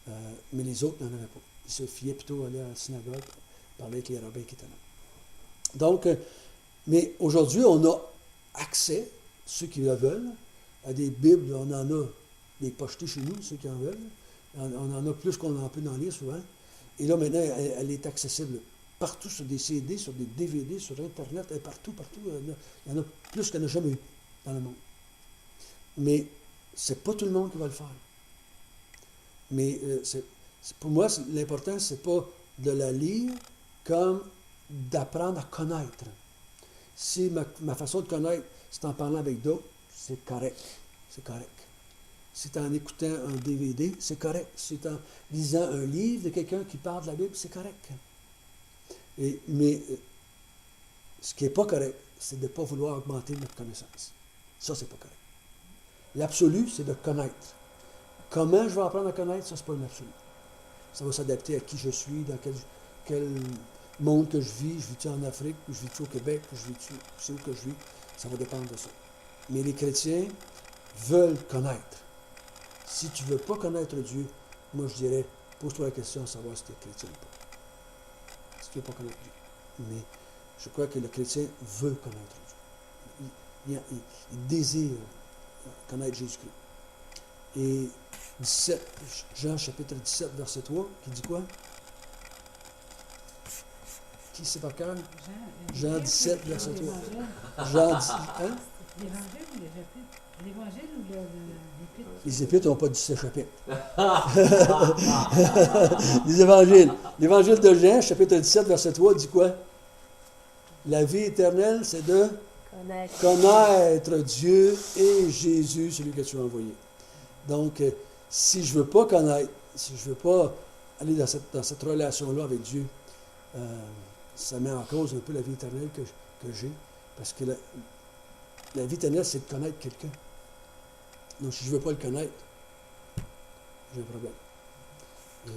une. Mais les autres n'en avaient pas. Ils se fiaient plutôt à aller à la synagogue, parler avec les rabbins qui étaient là. Donc, mais aujourd'hui, on a accès, ceux qui le veulent, à des Bibles. On en a des pochetées chez nous, ceux qui en veulent. On en a plus qu'on en peut en lire souvent. Et là, maintenant, elle est accessible partout sur des CD, sur des DVD, sur Internet, et partout. Il y en a plus qu'il n'y en a jamais eu dans le monde. Mais c'est pas tout le monde qui va le faire. Mais pour moi, l'important, c'est pas de la lire comme d'apprendre à connaître. Si ma façon de connaître, c'est en parlant avec d'autres, c'est correct. C'est correct. Si c'est en écoutant un DVD, c'est correct. Si c'est en lisant un livre de quelqu'un qui parle de la Bible, c'est correct. Mais ce qui n'est pas correct, c'est de ne pas vouloir augmenter notre connaissance. Ça, c'est pas correct. L'absolu, c'est de connaître. Comment je vais apprendre à connaître, ça, c'est pas un absolu. Ça va s'adapter à qui je suis, dans quel monde que je vis. Je vis-tu en Afrique, ou je vis-tu au Québec, ou je vis-tu, c'est où que je vis. Ça va dépendre de ça. Mais les chrétiens veulent connaître. Si tu ne veux pas connaître Dieu, moi je dirais, pose-toi la question de savoir si tu es chrétien ou pas. Si tu ne veux pas connaître Dieu. Mais je crois que le chrétien veut connaître Dieu. Il désire connaître Jésus-Christ. Et 17, Jean chapitre 17, verset 3, qui dit quoi? Qui c'est par cœur? Jean 17, verset 3. Jean 10, hein? L'Évangile ou les chapitres? L'Évangile ou l'Épître? Les Épîtres n'ont pas 17 chapitres. Les Évangiles. L'Évangile de Jean, chapitre 17, verset 3, dit quoi? La vie éternelle, c'est de connaître Dieu et Jésus, celui que tu as envoyé. Donc, si je ne veux pas connaître, si je ne veux pas aller dans cette relation-là avec Dieu, ça met en cause un peu la vie éternelle que j'ai. Parce que la vie éternelle, c'est de connaître quelqu'un. Donc, si je ne veux pas le connaître, j'ai un problème. Et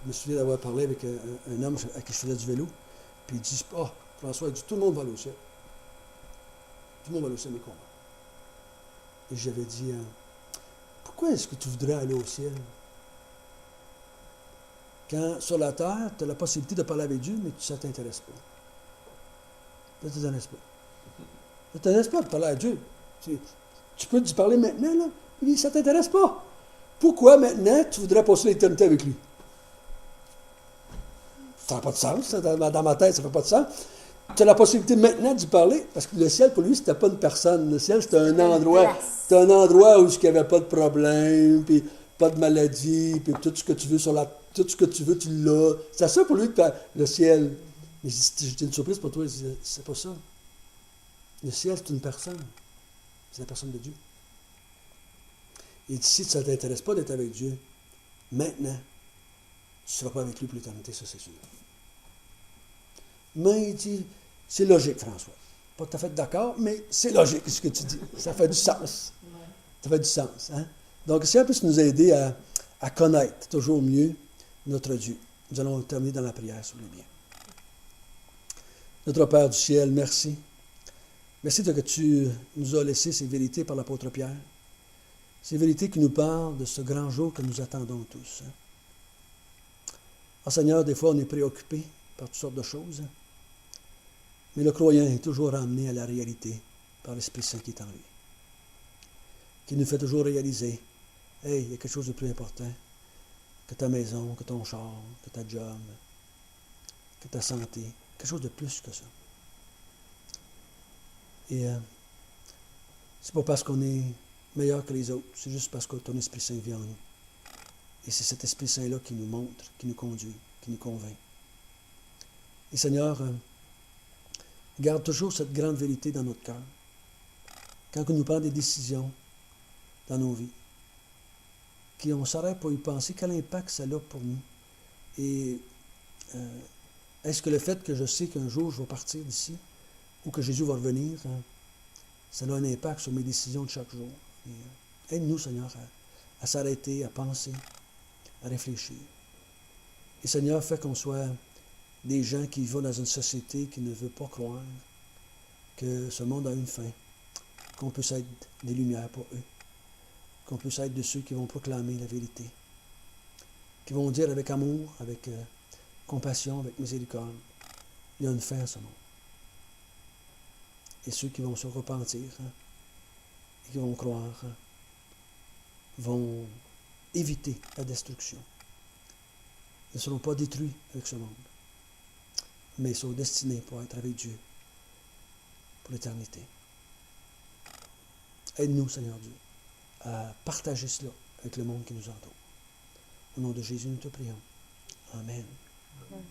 je me souviens d'avoir parlé avec un homme à qui je faisais du vélo, puis il dit, François, il dit, tout le monde va aller au ciel. Tout le monde va aller au ciel, mais comment? Et j'avais dit, pourquoi est-ce que tu voudrais aller au ciel? Quand sur la terre, tu as la possibilité de parler avec Dieu, mais ça ne t'intéresse pas. Ça ne t'intéresse pas. Ça ne t'intéresse pas de parler à Dieu. Tu peux te parler maintenant, là? Il dit, ça ne t'intéresse pas. Pourquoi maintenant tu voudrais passer l'éternité avec lui? Ça n'a pas de sens. Dans ma tête, ça ne fait pas de sens. Tu as la possibilité maintenant d'y parler, parce que le ciel, pour lui, c'était pas une personne. Le ciel, c'était un endroit. C'était un endroit où il n'y avait pas de problème, puis pas de maladie, puis tout ce que tu veux tout ce que tu veux, tu l'as. C'est ça pour lui, le ciel. Mais j'ai une surprise pour toi, c'est pas ça. Le ciel, c'est une personne. C'est la personne de Dieu. Et si ça ne t'intéresse pas d'être avec Dieu, maintenant, tu ne seras pas avec lui pour l'éternité, ça c'est sûr. Mais il dit, c'est logique, François. Pas tout à fait d'accord, mais c'est logique ce que tu dis. Ça fait du sens. Ça fait du sens. Hein? Donc, si on peut nous aider à connaître toujours mieux notre Dieu. Nous allons terminer dans la prière, s'il vous plaît bien. Notre Père du ciel, merci. Merci que tu nous as laissé ces vérités par l'apôtre Pierre. Ces vérités qui nous parlent de ce grand jour que nous attendons tous. Ah, Seigneur, des fois on est préoccupé par toutes sortes de choses, mais le croyant est toujours ramené à la réalité par l'Esprit Saint qui est en lui, qui nous fait toujours réaliser, hey, il y a quelque chose de plus important que ta maison, que ton char, que ta job, que ta santé, quelque chose de plus que ça. Et c'est pas parce qu'on est meilleur que les autres, c'est juste parce que ton Esprit Saint vient en nous. Et c'est cet Esprit Saint-là qui nous montre, qui nous conduit, qui nous convainc. Et Seigneur, garde toujours cette grande vérité dans notre cœur. Quand on nous prend des décisions dans nos vies, qu'on ne s'arrête pas à y penser, quel impact ça a pour nous. Et est-ce que le fait que je sais qu'un jour je vais partir d'ici, ou que Jésus va revenir, ça a un impact sur mes décisions de chaque jour. Aide-nous, Seigneur, à s'arrêter, à penser, à réfléchir. Et Seigneur, fais qu'on soit des gens qui vont dans une société qui ne veut pas croire que ce monde a une fin, qu'on puisse être des lumières pour eux, qu'on puisse être de ceux qui vont proclamer la vérité, qui vont dire avec amour, avec compassion, avec miséricorde, il y a une fin à ce monde. Et ceux qui vont se repentir et qui vont croire vont éviter la destruction. Ils ne seront pas détruits avec ce monde, mais ils sont destinés pour être avec Dieu pour l'éternité. Aide-nous, Seigneur Dieu, à partager cela avec le monde qui nous entoure. Au nom de Jésus, nous te prions. Amen. Amen.